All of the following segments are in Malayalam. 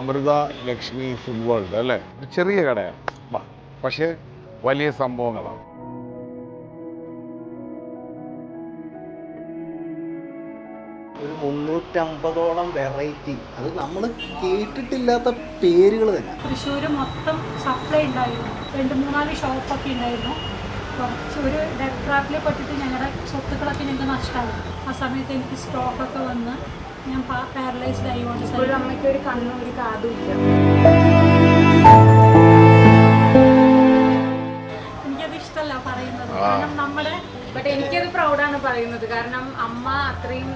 അമൃത ലക്ഷ്മി ഫുഡ് വേൾഡ് അല്ലേ? ചെറിയ കടയാണ്, പക്ഷേ വലിയ സംഭവങ്ങളാണ്. ഒരു 350ഓളം വെറൈറ്റി, അത് നമ്മൾ കേട്ടിട്ടില്ലാത്ത പേരുകൾ തന്നെ. തൃശ്ശൂർ മൊത്തം സപ്ലൈ ഉണ്ടായിരുന്നു. 2-3 ഷോപ്പൊക്കെ ഉണ്ടായിരുന്നു. കുറച്ചൊരു ഡെഡ് ട്രാപ്പിൽ പെട്ടിട്ട് ഞങ്ങളുടെ സ്വത്തുക്കളൊക്കെ ഞങ്ങൾക്ക് നഷ്ടമായി. ആ സമയത്ത് എനിക്ക് സ്റ്റോക്കൊക്കെ വന്ന് ഞാൻ പാരലൈസ്ഡ് ആയിക്കൊണ്ട് ഒരു അമ്മയ്ക്ക് ഒരു കണ്ണും ഒരു കാതും ഇല്ല. എനിക്കത് ഇഷ്ടമല്ല പറയുന്നത്. കാരണം നമ്മുടെ ബട്ട് എനിക്കത് പ്രൗഡാണ് പറയുന്നത്. കാരണം അമ്മ അത്രയും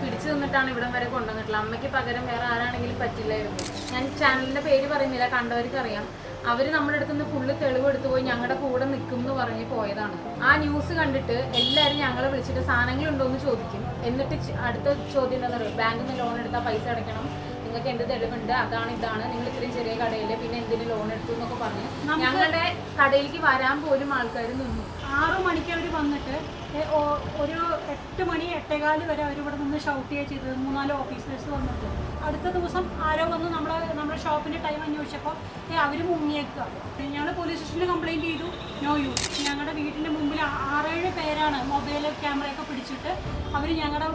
പിടിച്ചു നിന്നിട്ടാണ് ഇവിടം വരെ കൊണ്ടുവന്നിട്ടുള്ളത്. അമ്മയ്ക്ക് പകരം വേറെ ആരാണെങ്കിലും പറ്റില്ലായിരുന്നു. ഞാൻ ചാനലിൻ്റെ പേര് പറയുന്നില്ല, കണ്ടവർക്ക് അറിയാം. അവർ നമ്മുടെ അടുത്ത് നിന്ന് ഫുള്ള് തെളിവ് എടുത്തു പോയി ഞങ്ങളുടെ കൂടെ നിൽക്കും എന്ന് പറഞ്ഞ് പോയതാണ്. ആ ന്യൂസ് കണ്ടിട്ട് എല്ലാവരും ഞങ്ങളെ വിളിച്ചിട്ട് സാധനങ്ങളുണ്ടോ എന്ന് ചോദിക്കും. എന്നിട്ട് അടുത്ത ചോദ്യം എന്താണെന്ന് പറയുക, ബാങ്കിൽ നിന്ന് ലോൺ എടുത്താൽ പൈസ അടയ്ക്കണം, നിങ്ങൾക്ക് എന്ത് തെളിവുണ്ട്, അതാണ് ഇതാണ്, നിങ്ങൾ ഇത്രയും ചെറിയ കടയിൽ പിന്നെ എന്തിന് ലോൺ എടുത്തു എന്നൊക്കെ പറഞ്ഞ് ഞങ്ങളുടെ കടയിലേക്ക് വരാൻ പോലും ആൾക്കാർ നിന്നു. 6 മണിക്ക് അവർ വന്നിട്ട് ഒരു 8 മണി 8:15 വരെ അവർ ഇവിടെ നിന്ന് ഷൗട്ട് ചെയ്യുക ചെയ്തത്. 3-4 ഓഫീസേഴ്സ് വന്നിട്ട് അടുത്ത ദിവസം ആരോ വന്ന് നമ്മുടെ ഷോപ്പിൻ്റെ ടൈം അന്വേഷിച്ചപ്പോൾ അവർ മുങ്ങിയേക്കുക. ഞങ്ങൾ പോലീസ് സ്റ്റേഷനിൽ കംപ്ലയിൻറ്റ് ചെയ്തു. No use. ഞങ്ങളുടെ വീട്ടിൻ്റെ മുമ്പിൽ 6-7 പേരാണ് മൊബൈൽ ക്യാമറയൊക്കെ പിടിച്ചിട്ട് അവർ ഞങ്ങളുടെ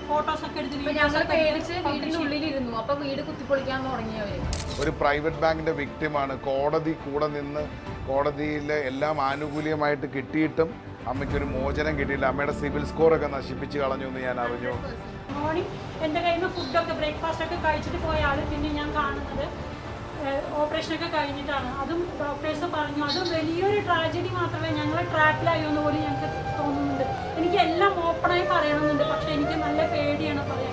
ഫോട്ടോസൊക്കെ എടുത്ത് ഞങ്ങൾ പേടിച്ച് വീടിൻ്റെ ഉള്ളിലിരുന്നു. അപ്പോൾ വീട് കുത്തിപ്പൊളിക്കാൻ തുടങ്ങിയവർ. ഒരു പ്രൈവറ്റ് ബാങ്കിന്റെ വിക്ടിമാണ്. കോടതി കൂടെ നിന്ന് കോടതിയിലെ എല്ലാം ആനുകൂല്യമായിട്ട് കിട്ടിയിട്ടും അമ്മയ്ക്കൊരു മോചനം കിട്ടിയില്ല. അമ്മയുടെ സിവിൽ സ്കോറൊക്കെ നശിപ്പിച്ച് കളഞ്ഞു എന്ന് ഞാൻ അറിഞ്ഞു. മോർണിംഗ് എൻ്റെ കയ്യിൽ നിന്ന് ഫുഡൊക്കെ ബ്രേക്ക്ഫാസ്റ്റൊക്കെ കഴിച്ചിട്ട് പോയ ആൾ പിന്നെ ഞാൻ കാണുന്നത് ഓപ്പറേഷനൊക്കെ കഴിഞ്ഞിട്ടാണ്. അതും ഡോക്ടേഴ്സ് പറഞ്ഞു അതും വലിയൊരു ട്രാജഡി മാത്രമേ ഞങ്ങൾ ട്രാപ്പിലായോ എന്ന് പോലും ഞങ്ങൾക്ക് തോന്നുന്നുണ്ട്. എനിക്ക് എല്ലാം ഓപ്പണായി പറയണമെന്നുണ്ട്, പക്ഷെ എനിക്ക് നല്ല പേടിയാണ് പറയാൻ.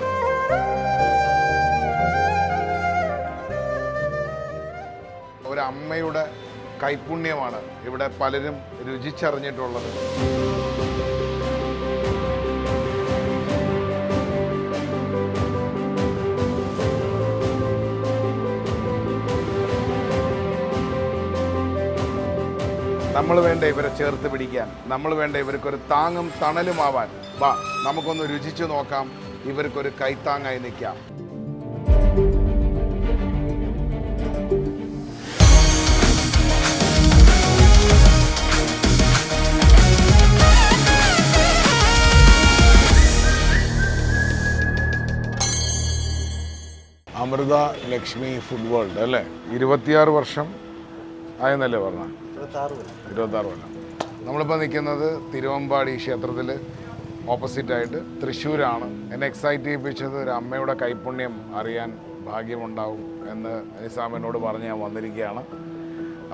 ഒരമ്മയുടെ കൈപുണ്യമാണ് ഇവിടെ പലരും രുചിച്ചറിഞ്ഞിട്ടുള്ളത്. നമ്മൾ വേണ്ട ഇവരെ ചേർത്ത് പിടിക്കാൻ, നമ്മൾ വേണ്ട ഇവർക്കൊരു താങ്ങും തണലുമാവാൻ. വാ, നമുക്കൊന്ന് രുചിച്ചു നോക്കാം, ഇവർക്കൊരു കൈത്താങ്ങായി നിൽക്കാം. അമൃത ലക്ഷ്മി ഫുഡ് വേൾഡ് അല്ലേ? 26 വർഷം ആയെന്നല്ലേ പറഞ്ഞ? 26 കൊല്ലം. നമ്മളിപ്പോൾ നിൽക്കുന്നത് തിരുവമ്പാടി ക്ഷേത്രത്തിൽ ഓപ്പോസിറ്റായിട്ട് തൃശ്ശൂരാണ്. എന്നെ എക്സൈറ്റ് ചെയ്യിപ്പിച്ചത് ഒരു അമ്മയുടെ കൈപുണ്യം അറിയാൻ ഭാഗ്യമുണ്ടാവും എന്ന് നിസാമിനോട് പറഞ്ഞ് ഞാൻ വന്നിരിക്കുകയാണ്.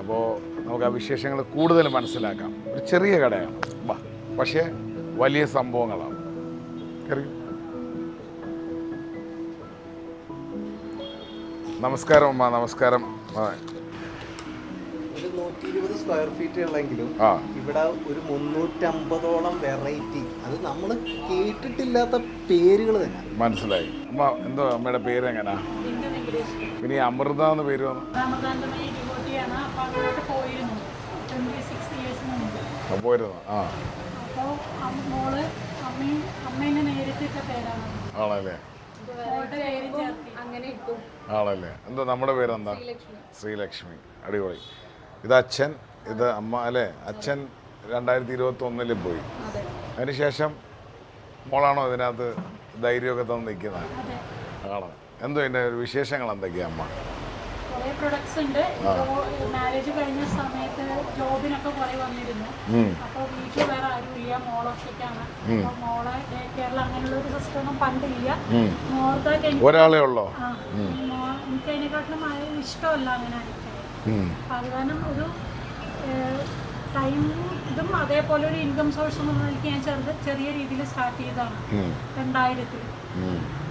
അപ്പോൾ നമുക്ക് ആ വിശേഷങ്ങൾ കൂടുതൽ മനസ്സിലാക്കാം. ഒരു ചെറിയ കടയാണ്, പക്ഷേ വലിയ സംഭവങ്ങളാണ്. നമസ്കാരം അമ്മ. നമസ്കാരം. ഒരു 120 സ്ക്വയർ ഫീറ്റ് ഉള്ളെങ്കിലും ഇവിടെ ഒരു 350ഓളം വെറൈറ്റി, അത് നമ്മൾ കേട്ടിട്ടില്ലാത്ത പേരുകൾ തന്നെ. മനസ്സിലായി. അമ്മ എന്തോ അമ്മയുടെ പേര് എങ്ങനെയാ? പിന്നെ ഈ അമൃത എന്ന് പേര് വന്നു? പോയിരുന്നു. ആണല്ലേ? ആണല്ലേ? എന്തോ നമ്മുടെ പേരെന്താ? ശ്രീലക്ഷ്മി. അടിപൊളി. ഇത് അച്ഛൻ, ഇത് അമ്മ അല്ലേ? അച്ഛൻ 2021 പോയി. അതിനുശേഷം മോളാണോ ഇതിനകത്ത് ധൈര്യമൊക്കെ തന്ന് നിൽക്കുന്നത്? ആണോ? എന്തോ ഇതിൻ്റെ വിശേഷങ്ങൾ എന്തൊക്കെയാണ് അമ്മ? കുറേ പ്രൊഡക്ട്സ് ഉണ്ട്. മാരേജ് കഴിഞ്ഞ സമയത്ത് ജോബിനൊക്കെ കുറേ വന്നിരുന്നു. അപ്പോൾ വീട്ടിൽ വേറെ ആരുമില്ല, മോളൊക്കെയാണ്. അപ്പോൾ മോളെ ഡേ കെയറിൽ അങ്ങനെയുള്ള ഒരു സിസ്റ്റം ഒന്നും പണ്ടില്ല. ഒരാളേ ഉള്ളോ? എനിക്ക് അതിനെക്കാട്ടിലും ഇഷ്ടമല്ല അങ്ങനെ അയക്കാൻ. അപ്പം അത് കാരണം ഒരു ടൈം ഇതും അതേപോലെ ഒരു ഇൻകം സോഴ്സ് എന്നുള്ള നിലയ്ക്ക് ഞാൻ ചെറിയ രീതിയിൽ സ്റ്റാർട്ട് ചെയ്തതാണ് 2000-ൽ.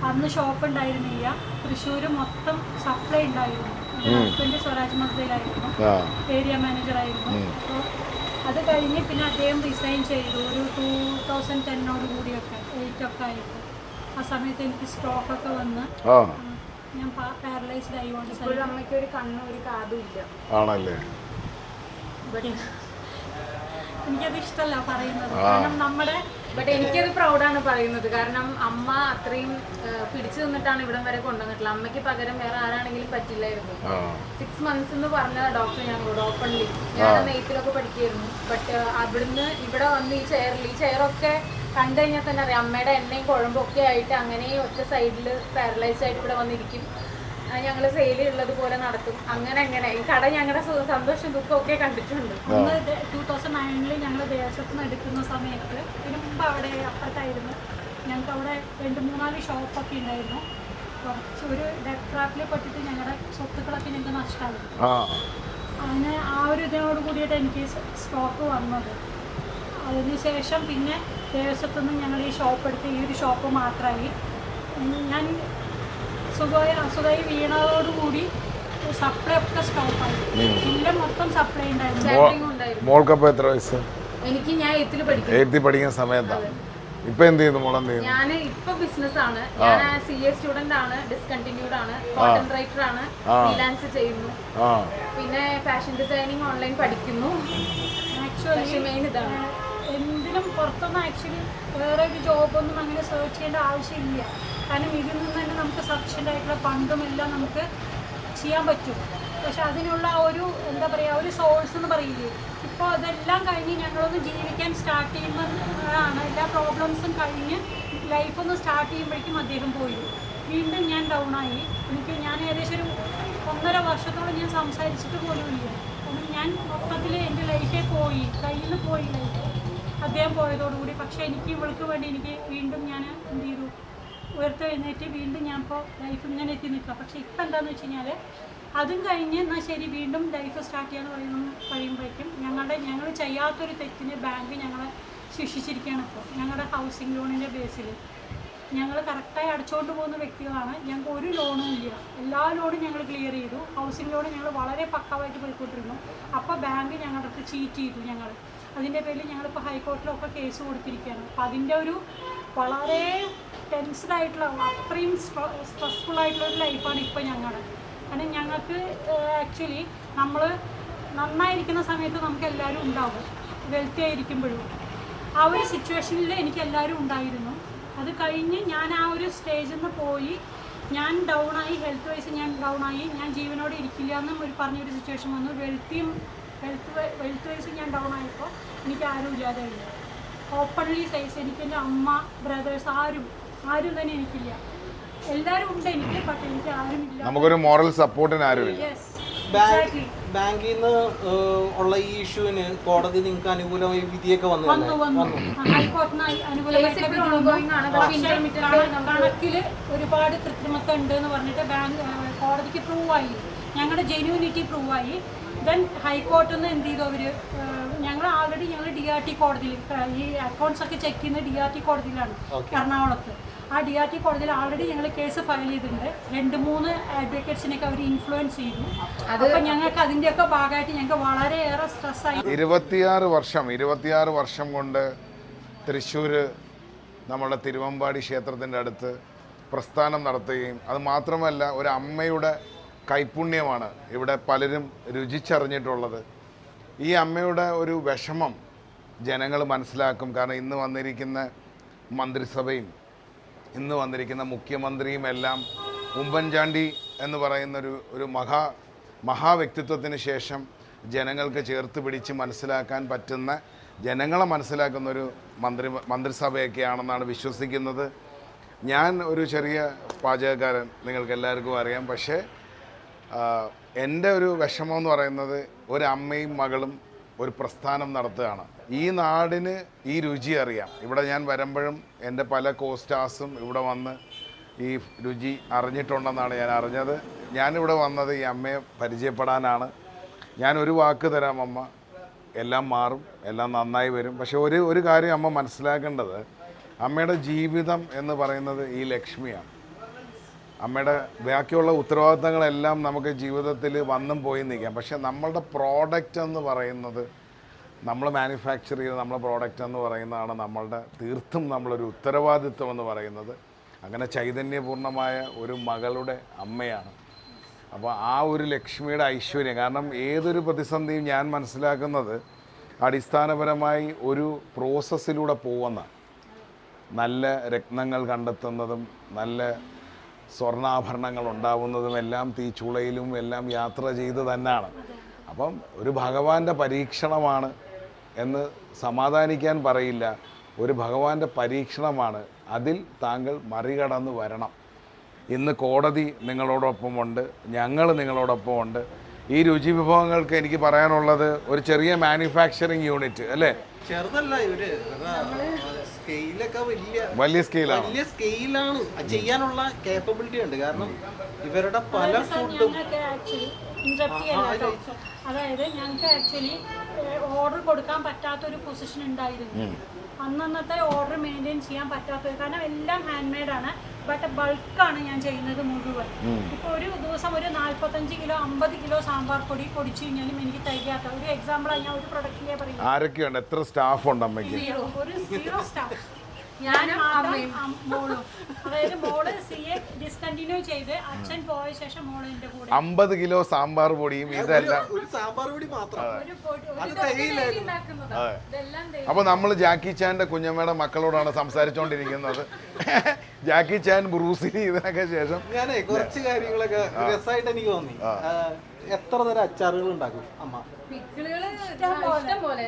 അന്ന് ഷോപ്പ് ഉണ്ടായിരുന്നില്ല. തൃശ്ശൂർ മൊത്തം സപ്ലൈ ഉണ്ടായിരുന്നു. ഹസ്ബൻഡ് സ്വരാജ് മസ്ദയിലായിരുന്നു, ഏരിയ മാനേജറായിരുന്നു. അപ്പോൾ അത് കഴിഞ്ഞ് പിന്നെ അദ്ദേഹം റിസൈൻ ചെയ്തു ഒരു 2010 കൂടിയൊക്കെ 8 ആയിട്ട്. ആ സമയത്ത് എനിക്ക് സ്റ്റോക്കൊക്കെ വന്ന് ഞാൻ പാരലൈസ്ഡ് ആയിക്കൊണ്ട് ഒരു അമ്മയ്ക്ക് ഒരു കണ്ണും ഒരു കാതും ഇല്ല. ആണല്ലേ? എനിക്കത് ഇഷ്ടമല്ല പറയുന്നത്. കാരണം നമ്മുടെ ബട്ട് എനിക്കത് പ്രൗഡാണ് പറയുന്നത്. കാരണം അമ്മ അത്രയും പിടിച്ചു നിന്നിട്ടാണ് ഇവിടം വരെ കൊണ്ടുവന്നിട്ടുള്ളത്. അമ്മയ്ക്ക് പകരം വേറെ ആരാണെങ്കിലും പറ്റില്ലായിരുന്നു. 6 months എന്ന് പറഞ്ഞ ഡോക്ടർ ഞങ്ങളോട് ഓപ്പൺലി. ഞാൻ നെയ്ത്തിലൊക്കെ പഠിക്കായിരുന്നു. ബട്ട് അവിടുന്ന് ഇവിടെ വന്ന് ഈ ചെയറൊക്കെ കണ്ടു കഴിഞ്ഞാൽ തന്നെ അറിയാം, അമ്മയുടെ എണ്ണയും കുഴമ്പും ഒക്കെ ആയിട്ട് അങ്ങനെ ഒറ്റ സൈഡിൽ പാരലൈസ്ഡ് ആയിട്ട് ഇവിടെ വന്നിരിക്കും. ഞങ്ങൾ സെയിൽ ഉള്ളതുപോലെ നടത്തും. അങ്ങനെ ഈ കട ഞങ്ങളുടെ സന്തോഷം ദുഃഖം ഒക്കെ കണ്ടിട്ടുണ്ട്. 2009 ഞങ്ങൾ ദേശത്ത് നിന്ന് എടുക്കുന്ന സമയത്ത് ഇതിന് മുമ്പ് അവിടെ അപ്പുറത്തായിരുന്നു. ഞങ്ങൾക്ക് അവിടെ 2-3 ഷോപ്പൊക്കെ ഉണ്ടായിരുന്നു. കുറച്ച് ഒരു ഡെത്ത് ട്രാപ്പിൽ പെട്ടിട്ട് ഞങ്ങളുടെ സ്വത്തുക്കളൊക്കെ ഞങ്ങൾക്ക് നഷ്ടമായിരുന്നു. അങ്ങനെ ആ ഒരു ഇതിനോട് കൂടിയിട്ട് എനിക്ക് സ്റ്റോക്ക് വന്നത്. അതിനുശേഷം പിന്നെ ദേശത്തുനിന്ന് ഞങ്ങൾ ഈ ഷോപ്പ് എടുത്ത് ഈ ഒരു ഷോപ്പ് മാത്രമായി. ഞാൻ അസുഖമായി വീണതോടുകൂടി സപ്ലൈ ഒക്കെ സ്റ്റോപ്പായി. ജില്ല മൊത്തം സപ്ലൈ ഉണ്ടായിരുന്നു. മോൾക്കപ്പോൾ എത്ര വയസ്സ്? ഞാൻ 8th പഠിക്കുന്ന സമയത്താണ്. ഇപ്പൊ എന്ത് ചെയ്യുന്നു മോളെന്ത് ചെയ്യുന്നു? ഞാൻ ഇപ്പൊ ബിസിനസ് ആണ്. ഞാൻ CA സ്റ്റുഡന്റ് ആണ്, ഡിസ്കണ്ടിന്യൂഡ് ആണ്, കോണ്ടന്റ് റൈറ്റർ ആണ്, ഫ്രീലാൻസ് ചെയ്യുന്നു. പിന്നെ ഫാഷൻ ഡിസൈനിങ് ഓൺലൈൻ പഠിക്കുന്നു. ആക്ച്വലി മെയിൻ ഇതാണ്. എന്തിനും പുറത്തൊന്നും ആക്ച്വലി വേറെ ഒരു ജോബൊന്നും അങ്ങനെ സെർച്ച് ചെയ്യേണ്ട ആവശ്യമില്ല. കാരണം ഇതിൽ നിന്ന് തന്നെ നമുക്ക് സഫിഷ്യൻ്റ് ആയിട്ടുള്ള ഫണ്ടും എല്ലാം നമുക്ക് ചെയ്യാൻ പറ്റും. പക്ഷെ അതിനുള്ള ഒരു എന്താ പറയുക, ഒരു സോഴ്സ് എന്ന് പറയില്ലേ, ഇപ്പോൾ അതെല്ലാം കഴിഞ്ഞ് ഞങ്ങളൊന്ന് ജീവിക്കാൻ സ്റ്റാർട്ട് ചെയ്യുമ്പോഴാണ് എല്ലാ പ്രോബ്ലംസും കഴിഞ്ഞ് ലൈഫൊന്ന് സ്റ്റാർട്ട് ചെയ്യുമ്പോഴേക്കും അദ്ദേഹം പോയി. വീണ്ടും ഞാൻ ഡൗൺ ആയി. ഞാൻ ഏകദേശം ഒരു 1.5 വർഷത്തോളം ഞാൻ സംസാരിച്ചിട്ട് പോലുമില്ല. ഞാൻ മൊത്തത്തിൽ എൻ്റെ ലൈഫേ പോയി, കയ്യിൽ നിന്ന് പോയി ലൈഫ് അദ്ദേഹം പോയതോടുകൂടി. പക്ഷേ എനിക്ക് ഇവൾക്ക് വേണ്ടി എനിക്ക് വീണ്ടും ഞാൻ എന്ത് ചെയ്തു, ഉയർത്തെഴുന്നേറ്റ് വീണ്ടും ഞാൻ ഇപ്പോൾ ലൈഫ് ഇങ്ങനെ എത്തി നിൽക്കുക. പക്ഷേ ഇപ്പം എന്താണെന്ന് വെച്ച് കഴിഞ്ഞാൽ അതും കഴിഞ്ഞ് എന്നാൽ ശരി വീണ്ടും ലൈഫ് സ്റ്റാർട്ട് ചെയ്യാന്ന് പറയുമ്പോഴേക്കും ഞങ്ങൾ ചെയ്യാത്തൊരു തെറ്റിന് ബാങ്ക് ഞങ്ങളെ ശിക്ഷിച്ചിരിക്കുകയാണ്. ഇപ്പോൾ ഞങ്ങളുടെ ഹൗസിംഗ് ലോണിൻ്റെ ബേസിൽ ഞങ്ങൾ കറക്റ്റായി അടച്ചുകൊണ്ട് പോകുന്ന വ്യക്തികളാണ്. ഞങ്ങൾക്ക് ഒരു ലോണും ഇല്ല. എല്ലാ ലോണും ഞങ്ങൾ ക്ലിയർ ചെയ്തു. ഹൗസിംഗ് ലോൺ ഞങ്ങൾ വളരെ പക്കാവായിട്ട് പോയിക്കൊണ്ടിരുന്നു. അപ്പോൾ ബാങ്ക് ഞങ്ങളുടെ അടുത്ത് ചീറ്റ് ചെയ്തു. അതിൻ്റെ പേരിൽ ഞങ്ങളിപ്പോൾ ഹൈക്കോർട്ടിലൊക്കെ കേസ് കൊടുത്തിരിക്കുകയാണ്. അപ്പോൾ അതിൻ്റെ ഒരു വളരെ ടെൻസ്ഡായിട്ടുള്ള അത്രയും സ്ട്രെസ്ഫുൾ ആയിട്ടുള്ള ഒരു ലൈഫാണ് ഇപ്പോൾ ഞങ്ങളുടെ. കാരണം ഞങ്ങൾക്ക് ആക്ച്വലി നമ്മൾ നന്നായിരിക്കുന്ന സമയത്ത് നമുക്ക് എല്ലാവരും ഉണ്ടാവും, വെൽത്തി ആയിരിക്കുമ്പോഴും. ആ ഒരു സിറ്റുവേഷനിൽ എനിക്ക് എല്ലാവരും ഉണ്ടായിരുന്നു. അത് കഴിഞ്ഞ് ഞാൻ ആ ഒരു സ്റ്റേജിൽ നിന്ന് പോയി ഞാൻ ഡൗണായി, ഹെൽത്ത് വൈസ് ഞാൻ ഡൗണായി. ഞാൻ ജീവനോടെ ഇരിക്കില്ല എന്നും പറഞ്ഞൊരു സിറ്റുവേഷൻ വന്നു. ഹെൽത്ത് വൈസ് ഞാൻ ഡൗൺ ആയപ്പോൾ എനിക്ക് ആരും ഇല്ലാതായില്ല. ഓപ്പൺലി സൈസ് എനിക്ക് എൻ്റെ അമ്മ, ബ്രദേഴ്സ് ആരും തന്നെ എനിക്കില്ല. എല്ലാവരും ഉണ്ട് എനിക്ക്, പക്ഷേ എനിക്ക് ആരും ഇല്ല. നമുക്കൊരു മോറൽ സപ്പോർട്ടിന് ആരുമില്ല. ബാങ്കിൽ നിന്ന് ഉള്ള ഈ ഇഷ്യൂവിന് കോടതി നിങ്ങൾക്ക് അനുകൂലമായി വിധിയൊക്കെ വന്നു. ഹൈക്കോടതിന് കണക്കില് ഒരുപാട് കൃത്രിമത്വം ഉണ്ട് എന്ന് പറഞ്ഞിട്ട് കോടതിക്ക് പ്രൂവ് ആയി. ഞങ്ങളുടെ ജെന്യൂനിറ്റി പ്രൂവ് ആയി. ദെൻ ഹൈക്കോർട്ടിൽ നിന്ന് എന്ത് ചെയ്തു അവർ, ഞങ്ങൾ DRT കോടതിയിൽ ഈ അക്കൗണ്ട്സ് ഒക്കെ ചെക്ക് ചെയ്യുന്നത് DRT കോടതിയിലാണ് എറണാകുളത്ത്. ആ DRT കോടതിയിൽ ആൾറെഡി ഞങ്ങൾ കേസ് ഫയൽ ചെയ്തിട്ടുണ്ട്. 2-3 അഡ്വക്കേറ്റ്സിനൊക്കെ അവർ ഇൻഫ്ലുവൻസ് ചെയ്തു. അപ്പോൾ ഞങ്ങൾക്ക് അതിൻ്റെയൊക്കെ ഭാഗമായിട്ട് ഞങ്ങൾക്ക് വളരെയേറെ സ്ട്രെസ്സായി. 26 വർഷം കൊണ്ട് തൃശ്ശൂർ നമ്മുടെ തിരുവമ്പാടി ക്ഷേത്രത്തിൻ്റെ അടുത്ത് പ്രസ്ഥാനം നടത്തുകയും അത് മാത്രമല്ല ഒരു അമ്മയുടെ കൈപുണ്യമാണ് ഇവിടെ പലരും രുചിച്ചറിഞ്ഞിട്ടുള്ളത്. ഈ അമ്മയുടെ ഒരു വിഷമം ജനങ്ങൾ മനസ്സിലാക്കും. കാരണം ഇന്ന് വന്നിരിക്കുന്ന മന്ത്രിസഭയും ഇന്ന് വന്നിരിക്കുന്ന മുഖ്യമന്ത്രിയും എല്ലാം ഉമ്മൻചാണ്ടി എന്ന് പറയുന്നൊരു മഹാവ്യക്തിത്വത്തിന് ശേഷം ജനങ്ങൾക്ക് ചേർത്ത് പിടിച്ച് മനസ്സിലാക്കാൻ പറ്റുന്ന, ജനങ്ങളെ മനസ്സിലാക്കുന്നൊരു മന്ത്രിസഭയൊക്കെയാണെന്നാണ് വിശ്വസിക്കുന്നത്. ഞാൻ ഒരു ചെറിയ പാചകക്കാരൻ, നിങ്ങൾക്ക് എല്ലാവർക്കും അറിയാം. പക്ഷേ എൻ്റെ ഒരു വിഷമം എന്ന് പറയുന്നത് ഒരു അമ്മയും മകളും ഒരു പ്രസ്ഥാനം നടത്തുകയാണ്. ഈ നാടിന് ഈ രുചി അറിയാം. ഇവിടെ ഞാൻ വരുമ്പോഴും എൻ്റെ പല കോസ്റ്റാസും ഇവിടെ വന്ന് ഈ രുചി അറിഞ്ഞിട്ടുണ്ടെന്നാണ് ഞാൻ അറിഞ്ഞത്. ഞാനിവിടെ വന്നത് ഈ അമ്മയെ പരിചയപ്പെടാനാണ്. ഞാനൊരു വാക്ക് തരാം അമ്മ, എല്ലാം മാറും, എല്ലാം നന്നായി വരും. പക്ഷെ ഒരു കാര്യം അമ്മ മനസ്സിലാക്കേണ്ടത്, അമ്മയുടെ ജീവിതം എന്ന് പറയുന്നത് ഈ ലക്ഷ്മിയാണ്. അമ്മയുടെ ബാക്കിയുള്ള ഉത്തരവാദിത്തങ്ങളെല്ലാം നമുക്ക് ജീവിതത്തിൽ വന്നും പോയി നിൽക്കാം. പക്ഷെ നമ്മളുടെ പ്രോഡക്റ്റ് എന്ന് പറയുന്നത്, നമ്മൾ മാനുഫാക്ചർ ചെയ്ത് നമ്മളെ പ്രോഡക്റ്റ് എന്ന് പറയുന്നതാണ് നമ്മളുടെ തീർത്തും നമ്മളൊരു ഉത്തരവാദിത്വം എന്ന് പറയുന്നത്. അങ്ങനെ ചൈതന്യപൂർണ്ണമായ ഒരു മകളുടെ അമ്മയാണ്. അപ്പോൾ ആ ഒരു ലക്ഷ്മിയുടെ ഐശ്വര്യം, കാരണം ഏതൊരു പ്രതിസന്ധിയും ഞാൻ മനസ്സിലാക്കുന്നത് അടിസ്ഥാനപരമായി ഒരു പ്രോസസ്സിലൂടെ പോകുന്ന, നല്ല രത്നങ്ങൾ കണ്ടെത്തുന്നതും നല്ല സ്വർണ്ണാഭരണങ്ങൾ ഉണ്ടാവുന്നതും എല്ലാം തീച്ചുളയിലും എല്ലാം യാത്ര ചെയ്ത് തന്നെയാണ്. അപ്പം ഒരു ഭഗവാന്റെ പരീക്ഷണമാണ് എന്ന് സമാധാനിക്കാൻ പറയില്ല. ഒരു ഭഗവാന്റെ പരീക്ഷണമാണ്. അതിൽ താങ്കൾ മറികടന്ന് വരണം. ഇന്ന് കോടതി നിങ്ങളോടൊപ്പമുണ്ട്, ഞങ്ങൾ നിങ്ങളോടൊപ്പമുണ്ട്. ഈ രുചി വിഭവങ്ങൾക്ക് എനിക്ക് പറയാനുള്ളത് ഒരു ചെറിയ മാനുഫാക്ചറിങ് യൂണിറ്റ് അല്ലേ? ചെറുതല്ല ഇവര്, സ്കെയിലൊക്കെ വലിയ സ്കെയിലാണ്. വലിയ സ്കെയിലാണ് ചെയ്യാനുള്ള കേപ്പബിലിറ്റി ഉണ്ട്. കാരണം ഇവരുടെ പല ഫുഡും അതായത് ഞങ്ങൾക്ക് ആക്ച്വലി ഓർഡർ കൊടുക്കാൻ പറ്റാത്തൊരു പൊസിഷൻ ഉണ്ടായിരുന്നു. അന്നത്തെ ഓർഡർ മെയിൻറ്റെയിൻ ചെയ്യാൻ പറ്റാത്തത്, കാരണം എല്ലാം ഹാൻഡ് മെയ്ഡാണ്. ബട്ട് ബൾക്കാണ് ഞാൻ ചെയ്യുന്നത് മുഴുവൻ. ഇപ്പോൾ ഒരു ദിവസം ഒരു 45 കിലോ 50 കിലോ സാമ്പാർ പൊടി പൊടിച്ചു കഴിഞ്ഞാലും എനിക്ക് തികയാത്ത ഒരു എക്സാമ്പിളാണ് ഞാൻ ഒരു പ്രൊഡക്റ്റിനെ പറയുന്നത്. ആരൊക്കെയുണ്ട്? എത്ര സ്റ്റാഫ് ഉണ്ട് അമ്മയ്ക്ക്? ഒരു 0 സ്റ്റാഫ്. ഞാനും മോളും. അതായത് മോള് CA ഡിസ്കണ്ടിന്യൂ ചെയ്ത് അച്ഛൻ പോയ ശേഷം മോള് എന്റെ കൂടെ 50 കിലോ സാമ്പാർ പൊടിയും ഇതെല്ലാം. ഒരു സാമ്പാർ പൊടി മാത്രം അപ്പോൾ നമ്മൾ ജാക്കി ചാൻ്റെ കുഞ്ഞമ്മയുടെ മക്കളോടാണ് സംസാരിച്ചുകൊണ്ടിരിക്കുന്നത്. ജാക്കി ചാൻ, ബ്രൂസിലി ഇതിനൊക്കെ ശേഷം ഞാനേ കുറച്ച് കാര്യങ്ങളൊക്കെ രസമായിട്ട് എനിക്ക് തോന്നി. എത്ര തരം അച്ചാറുകൾ ഉണ്ടാക്കും അമ്മ? ഇഷ്ടംപോലെ.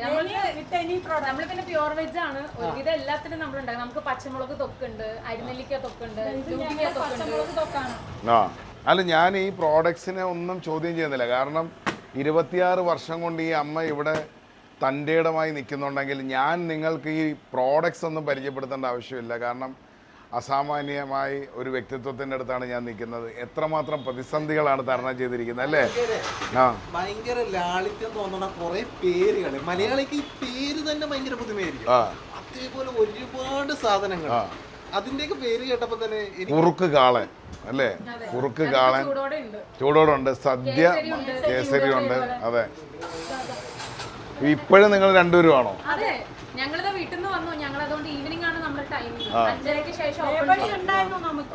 നമ്മള് പിന്നെ പ്യുവർ വെജ് ആണ്. ഒരുവിധം എല്ലാത്തിനും നമ്മൾ ഉണ്ടാക്കും. നമുക്ക് പച്ചമുളക് തൊക്കുണ്ട്, അരിനെല്ലിക്ക തൊക്കുണ്ട്, തൊക്കാണ്. അല്ല, ഞാൻ ഈ പ്രോഡക്ട്സിനെ ഒന്നും ചോദ്യം ചെയ്യുന്നില്ല. കാരണം 26 വർഷം കൊണ്ട് ഈ അമ്മ ഇവിടെ തൻ്റെ ഇടമായി നിൽക്കുന്നുണ്ടെങ്കിൽ ഞാൻ നിങ്ങൾക്ക് ഈ പ്രോഡക്ട്സ് ഒന്നും പരിചയപ്പെടുത്തേണ്ട ആവശ്യമില്ല. കാരണം അസാമാന്യമായി ഒരു വ്യക്തിത്വത്തിൻ്റെ അടുത്താണ് ഞാൻ നിൽക്കുന്നത്. എത്രമാത്രം പ്രതിസന്ധികളാണ് തരണം ചെയ്തിരിക്കുന്നത് അല്ലേ? ഭയങ്കര ലാളിത്യം തോന്നുന്ന കുറെ പേരുകൾ. മലയാളിക്ക് ഈ പേര് തന്നെ ഭയങ്കര പുതുമയായിരിക്കും. അതേപോലെ ഒരുപാട് സാധനങ്ങൾ, അതിന്റെയൊക്കെ പേര് കേട്ടപ്പോ തന്നെ കുറുക്ക് കാളൻ അല്ലേ? കുറുക്ക് കാളൻ ചൂടോടുണ്ട്, സദ്യ കേസരി ഉണ്ട്. അതെ, ഇപ്പോഴും നിങ്ങൾ രണ്ടുപേരും ആണോ? അതെ, ഞങ്ങളിത് വീട്ടിൽ നിന്ന് വന്നു. ഞങ്ങൾ അതുകൊണ്ട് ഈവനിംഗ് ആണ് നമ്മുടെ ടൈമിംഗ്. 5:30-ക്ക് ശേഷം ഉണ്ടായിരുന്നു നമുക്ക്.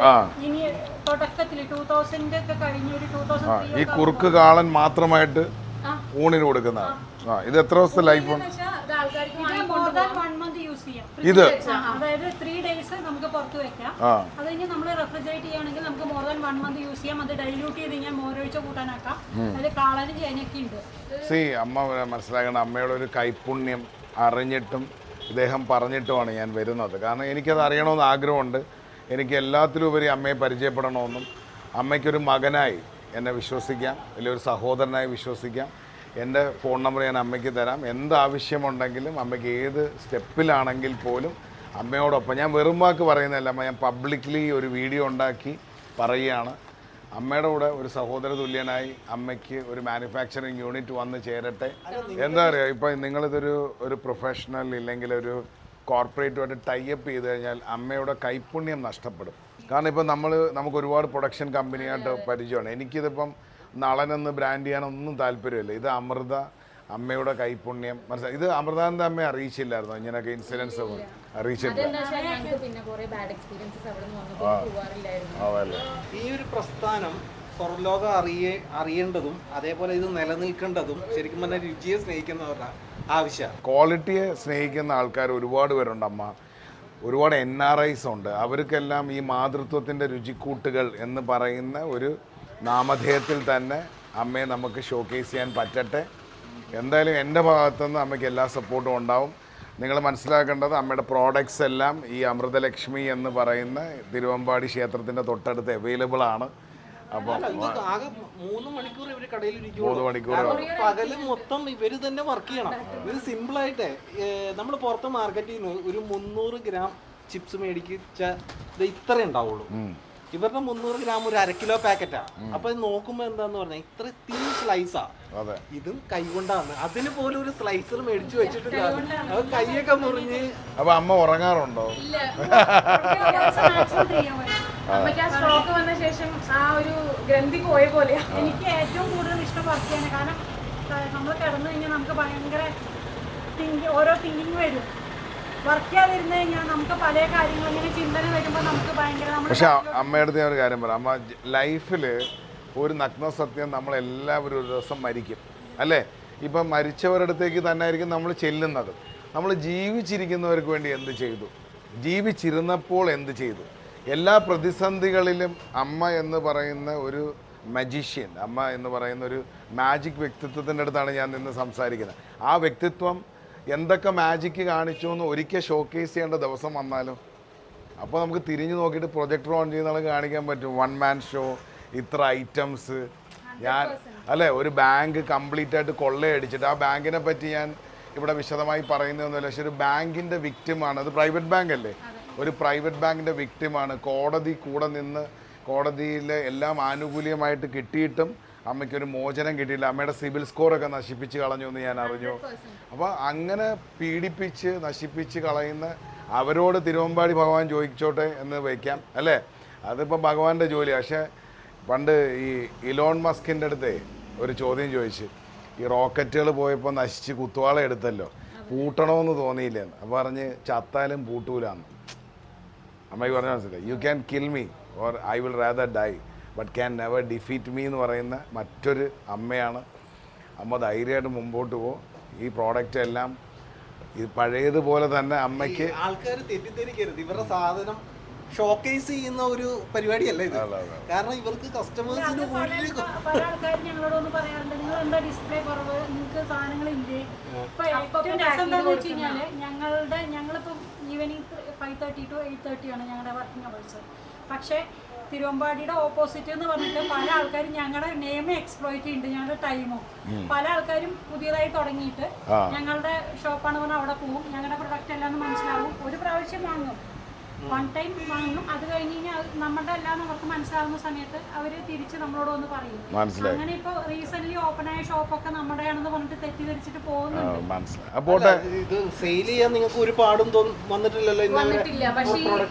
ഇനി തുടക്കത്തിൽ 2000 ഒക്കെ കഴിഞ്ഞ ഒരു 2003 ഈ കുറുക്ക് കാളൻ മാത്രമായിട്ട് ഊണിന് കൊടുക്കുന്ന. ഇത് എത്ര ദിവസത്തെ ലൈഫ് ഉണ്ട്? ഇത് അതായത് 3 days നമുക്ക് പുറത്ത് വെക്കാം. അത് കഴിഞ്ഞ് നമ്മൾ റെഫ്രിജറേറ്റ് ചെയ്യുകയാണെങ്കിൽ നമുക്ക് മോർ ദാൻ 1 month യൂസ് ചെയ്യാം. അത് ഡൈല്യൂട്ട് ചെയ്ത് കഴിഞ്ഞാൽ മോരൊഴിച്ച കൂട്ടാനാക്കാം. അതിൽ കാളനും ചേനയൊക്കെ ഉണ്ട്. അമ്മ മനസ്സിലാക്കണം, അമ്മയുടെ ഒരു കൈപുണ്യം അറിഞ്ഞിട്ടും ഇദ്ദേഹം പറഞ്ഞിട്ടുമാണ് ഞാൻ വരുന്നത്. കാരണം എനിക്കത് അറിയണമെന്ന് ആഗ്രഹമുണ്ട്. എനിക്ക് എല്ലാത്തിലും ഉപരി അമ്മയെ പരിചയപ്പെടണമെന്നും അമ്മയ്ക്കൊരു മകനായി എന്നെ വിശ്വസിക്കാം, അല്ലെങ്കിൽ ഒരു സഹോദരനായി വിശ്വസിക്കാം. എൻ്റെ ഫോൺ നമ്പർ ഞാൻ അമ്മയ്ക്ക് തരാം. എന്താവശ്യമുണ്ടെങ്കിലും അമ്മയ്ക്ക് ഏത് സ്റ്റെപ്പിലാണെങ്കിൽ പോലും അമ്മയോടൊപ്പം. ഞാൻ വെറും വാക്ക് പറയുന്നതല്ല അമ്മ, ഞാൻ പബ്ലിക്ലി ഒരു വീഡിയോ ഉണ്ടാക്കി പറയുകയാണ്. അമ്മയുടെ കൂടെ ഒരു സഹോദര തുല്യനായി അമ്മയ്ക്ക് ഒരു മാനുഫാക്ചറിങ് യൂണിറ്റ് വന്ന് ചേരട്ടെ. എന്താ പറയുക, ഇപ്പം നിങ്ങളിതൊരു പ്രൊഫഷണൽ ഇല്ലെങ്കിൽ ഒരു കോർപ്പറേറ്റുമായിട്ട് ടൈപ്പ് ചെയ്ത് കഴിഞ്ഞാൽ അമ്മയുടെ കൈപുണ്യം നഷ്ടപ്പെടും. കാരണം ഇപ്പം നമുക്ക് ഒരുപാട് പ്രൊഡക്ഷൻ കമ്പനിയായിട്ട് പരിചയമാണ്. എനിക്കിതിപ്പം നളനെന്ന് ബ്രാൻഡ് ചെയ്യാനൊന്നും താല്പര്യമില്ല. ഇത് അമൃത അമ്മയുടെ കൈപുണ്യം മനസ്സിലായി. ഇത് അമൃതാനന്ദ അമ്മയെ അറിയിച്ചില്ലായിരുന്നോ ഇങ്ങനെയൊക്കെ ഇൻസിഡൻസ്? അറിയിച്ചിട്ടില്ല. ഈ ഒരു പ്രസ്ഥാനം പുറംലോകം അറിയേണ്ടതും അതേപോലെ ഇത് നിലനിൽക്കേണ്ടതും ശരിക്കും പറഞ്ഞാൽ രുചിയെ സ്നേഹിക്കുന്നവരുടെ ആവശ്യമാണ്. ക്വാളിറ്റിയെ സ്നേഹിക്കുന്ന ആൾക്കാർ ഒരുപാട് പേരുണ്ട് അമ്മ. ഒരുപാട് NRIs ഉണ്ട്. അവർക്കെല്ലാം ഈ മാതൃത്വത്തിൻ്റെ രുചിക്കൂട്ടുകൾ എന്ന് പറയുന്ന ഒരു നാമധേയത്തിൽ തന്നെ അമ്മയെ നമുക്ക് ഷോക്കേസ് ചെയ്യാൻ പറ്റട്ടെ. എന്തായാലും എൻ്റെ ഭാഗത്തുനിന്ന് അമ്മയ്ക്ക് എല്ലാ സപ്പോർട്ടും ഉണ്ടാവും. നിങ്ങൾ മനസ്സിലാക്കേണ്ടത് അമ്മയുടെ പ്രോഡക്റ്റ്സ് എല്ലാം ഈ അമൃതലക്ഷ്മി എന്ന് പറയുന്ന തിരുവമ്പാടി ക്ഷേത്രത്തിൻ്റെ തൊട്ടടുത്ത് അവൈലബിൾ ആണ്. അപ്പോൾ ആകെ 3 മണിക്കൂർ ഇവര് കടയിൽ 3 മണിക്കൂർ പകല് മൊത്തം ഇവര് തന്നെ വർക്ക് ചെയ്യണം. ഇത് സിമ്പിളായിട്ട് നമ്മൾ പുറത്ത് മാർക്കറ്റിൽ നിന്ന് ഒരു 300 ഗ്രാം ചിപ്സ് മേടിച്ച ഇത്രേ ഉണ്ടാവുള്ളൂ. ഇവരുടെ 300 ഗ്രാം ഒരു 1/2 കിലോ പാക്കറ്റാണ്. അപ്പൊ നോക്കുമ്പോ എന്താന്ന് പറഞ്ഞാൽ ഇത്ര തിൻ സ്ലൈസാ. ഇതും കൈകൊണ്ടാണ്. അതിന് പോലും ഒരു സ്ലൈസർ മേടിച്ചു വെച്ചിട്ടില്ല. അത് കൈയൊക്കെ മുറിഞ്ഞ്. അപ്പൊ അമ്മ ഉറങ്ങാറുണ്ടോ? അമ്മയ്ക്ക് ആ സ്ട്രോക്ക് വന്ന ശേഷം ആ ഒരു ഗ്രന്ഥി പോയ പോലെയാ. എനിക്ക് ഏറ്റവും കൂടുതൽ ഇഷ്ടം വർക്ക് ചെയ്യാൻ. കാരണം നമ്മൾ കിടന്നു കഴിഞ്ഞാൽ നമുക്ക് ഭയങ്കര ഓരോ തിങ്കിങ് വരും. വർക്ക് ചെയ്യാതിരുന്നു കഴിഞ്ഞാൽ നമുക്ക് പല കാര്യങ്ങളും ഇങ്ങനെ ചിന്തന വരുമ്പോൾ നമുക്ക് ഭയങ്കര. പക്ഷെ അമ്മയുടെ അടുത്ത് ഞാൻ ഒരു കാര്യം പറയാം. അമ്മ ലൈഫിൽ ഒരു നഗ്നസത്യം, നമ്മളെല്ലാവരും ഒരു ദിവസം മരിക്കും അല്ലേ? ഇപ്പം മരിച്ചവരുടെ അടുത്തേക്ക് തന്നെ ആയിരിക്കും നമ്മൾ ചെല്ലുന്നത്. നമ്മൾ ജീവിച്ചിരിക്കുന്നവർക്ക് വേണ്ടി എന്ത് ചെയ്തു? ജീവിച്ചിരുന്നപ്പോൾ എന്ത് ചെയ്തു. എല്ലാ പ്രതിസന്ധികളിലും അമ്മ എന്ന് പറയുന്ന ഒരു മജീഷ്യൻ, അമ്മ എന്ന് പറയുന്ന ഒരു മാജിക് വ്യക്തിത്വത്തിൻ്റെ അടുത്താണ് ഞാൻ നിന്ന് സംസാരിക്കുന്നത്. ആ വ്യക്തിത്വം എന്തൊക്കെ മാജിക്ക് കാണിച്ചു എന്ന് ഒരിക്കൽ ഷോക്കേസ് ചെയ്യേണ്ട ദിവസം വന്നാലോ, അപ്പോൾ നമുക്ക് തിരിഞ്ഞു നോക്കിയിട്ട് പ്രൊജക്ടർ ഓൺ ചെയ്യുന്ന കാണിക്കാൻ പറ്റും. 1 man ഷോ, ഇത്ര ഐറ്റംസ്. ഞാൻ അല്ലേ, ഒരു ബാങ്ക് കംപ്ലീറ്റ് ആയിട്ട് കൊള്ളയടിച്ചിട്ട്, ആ ബാങ്കിനെ പറ്റി ഞാൻ ഇവിടെ വിശദമായി പറയുന്നതൊന്നുമില്ല, പക്ഷെ ഒരു ബാങ്കിൻ്റെ വിക്റ്റിമാണ്. അത് പ്രൈവറ്റ് ബാങ്ക് അല്ലേ, ഒരു പ്രൈവറ്റ് ബാങ്കിൻ്റെ വിക്റ്റിമാണ്. കോടതി കൂടെ നിന്ന് കോടതിയിൽ എല്ലാം ആനുകൂല്യമായിട്ട് കിട്ടിയിട്ടും അമ്മയ്ക്കൊരു മോചനം കിട്ടിയില്ല. അമ്മയുടെ സിബിൽ സ്കോറൊക്കെ നശിപ്പിച്ച് കളഞ്ഞു എന്ന് ഞാൻ അറിഞ്ഞു. അപ്പോൾ അങ്ങനെ പീഡിപ്പിച്ച് നശിപ്പിച്ച് കളയുന്ന അവരോട് തിരുവമ്പാടി ഭഗവാൻ ചോദിച്ചോട്ടെ എന്ന് വയ്ക്കാം അല്ലേ. അതിപ്പോൾ ഭഗവാന്റെ ജോലി. പക്ഷേ പണ്ട് ഈ ഇലോൺ മസ്കിൻ്റെ അടുത്ത് ഒരു ചോദ്യം ചോദിച്ചു, ഈ റോക്കറ്റുകൾ പോയപ്പോൾ നശിച്ച് കുത്തുവാള എടുത്തല്ലോ, പൂട്ടണമെന്ന് തോന്നിയില്ലെന്ന്. അപ്പോൾ പറഞ്ഞ് ചത്താലും പൂട്ടൂലാന്ന്. അമ്മയ്ക്ക് പറഞ്ഞ മനസ്സിലായി. You can kill me or I will rather dye but can never defeat me എന്ന് പറയുന്ന മറ്റൊരു അമ്മയാണ്. അമ്മ ധൈര്യമായിട്ട് മുമ്പോട്ട് പോകും. ഈ പ്രോഡക്റ്റ് എല്ലാം ഇത് പഴയതുപോലെ തന്നെ അമ്മയ്ക്ക്. ആൾക്കാർ തെറ്റിദ്ധരിക്കരുത്, ഇവരുടെ സാധനം ഷോക്കേസ് ചെയ്യുന്ന ഒരു പരിപാടിയല്ല ഇത്. കാരണം ഇവർക്ക് കസ്റ്റമേഴ്സിന് പല ആൾക്കാരും ഞങ്ങളോടൊന്ന് പറയാറുണ്ട്, നിങ്ങൾ എന്താ ഡിസ്പ്ലേ കുറവ്, നിങ്ങൾക്ക് സാധനങ്ങളില്ലേ. ഇപ്പൊ ഏറ്റവും രസം എന്താണെന്ന് വെച്ച് കഴിഞ്ഞാല് ഞങ്ങളിപ്പം ഈവനിങ് 5:30 to 8:30 ആണ് ഞങ്ങളുടെ വർക്കിംഗ് അവേഴ്സ്. പക്ഷേ തിരുവമ്പാടിയുടെ ഓപ്പോസിറ്റ് എന്ന് പറഞ്ഞിട്ട് പല ആൾക്കാരും ഞങ്ങളുടെ നെയിം എക്സ്പ്ലോയിറ്റ് ചെയ്യുന്നുണ്ട്, ഞങ്ങളുടെ ടൈമും. പല ആൾക്കാരും പുതിയതായി തുടങ്ങിയിട്ട് ഞങ്ങളുടെ ഷോപ്പാണ് പറഞ്ഞാൽ അവിടെ പോകും, ഞങ്ങളുടെ പ്രൊഡക്റ്റ് എല്ലാം മനസ്സിലാവും, ഒരു പ്രാവശ്യം വാങ്ങും, 1 ടൈം വാങ്ങും. അത് കഴിഞ്ഞ് കഴിഞ്ഞാൽ നമ്മുടെ എല്ലാം അവർക്ക് മനസ്സിലാവുന്ന സമയത്ത് അവർ തിരിച്ച് നമ്മളോട് വന്ന് പറയും. അങ്ങനെ ഇപ്പൊ റീസെന്റ് ഓപ്പൺ ആയ ഷോപ്പൊക്കെ നമ്മുടെയാണെന്ന് പറഞ്ഞിട്ട് തെറ്റിദ്ധരിച്ചിട്ട് പോകുന്നുണ്ട്. ഇത് സെയിൽ ചെയ്യാൻ നിങ്ങൾക്ക് ഒരു പാടും വന്നിട്ടില്ലല്ലോ? വന്നിട്ടില്ല. പക്ഷേ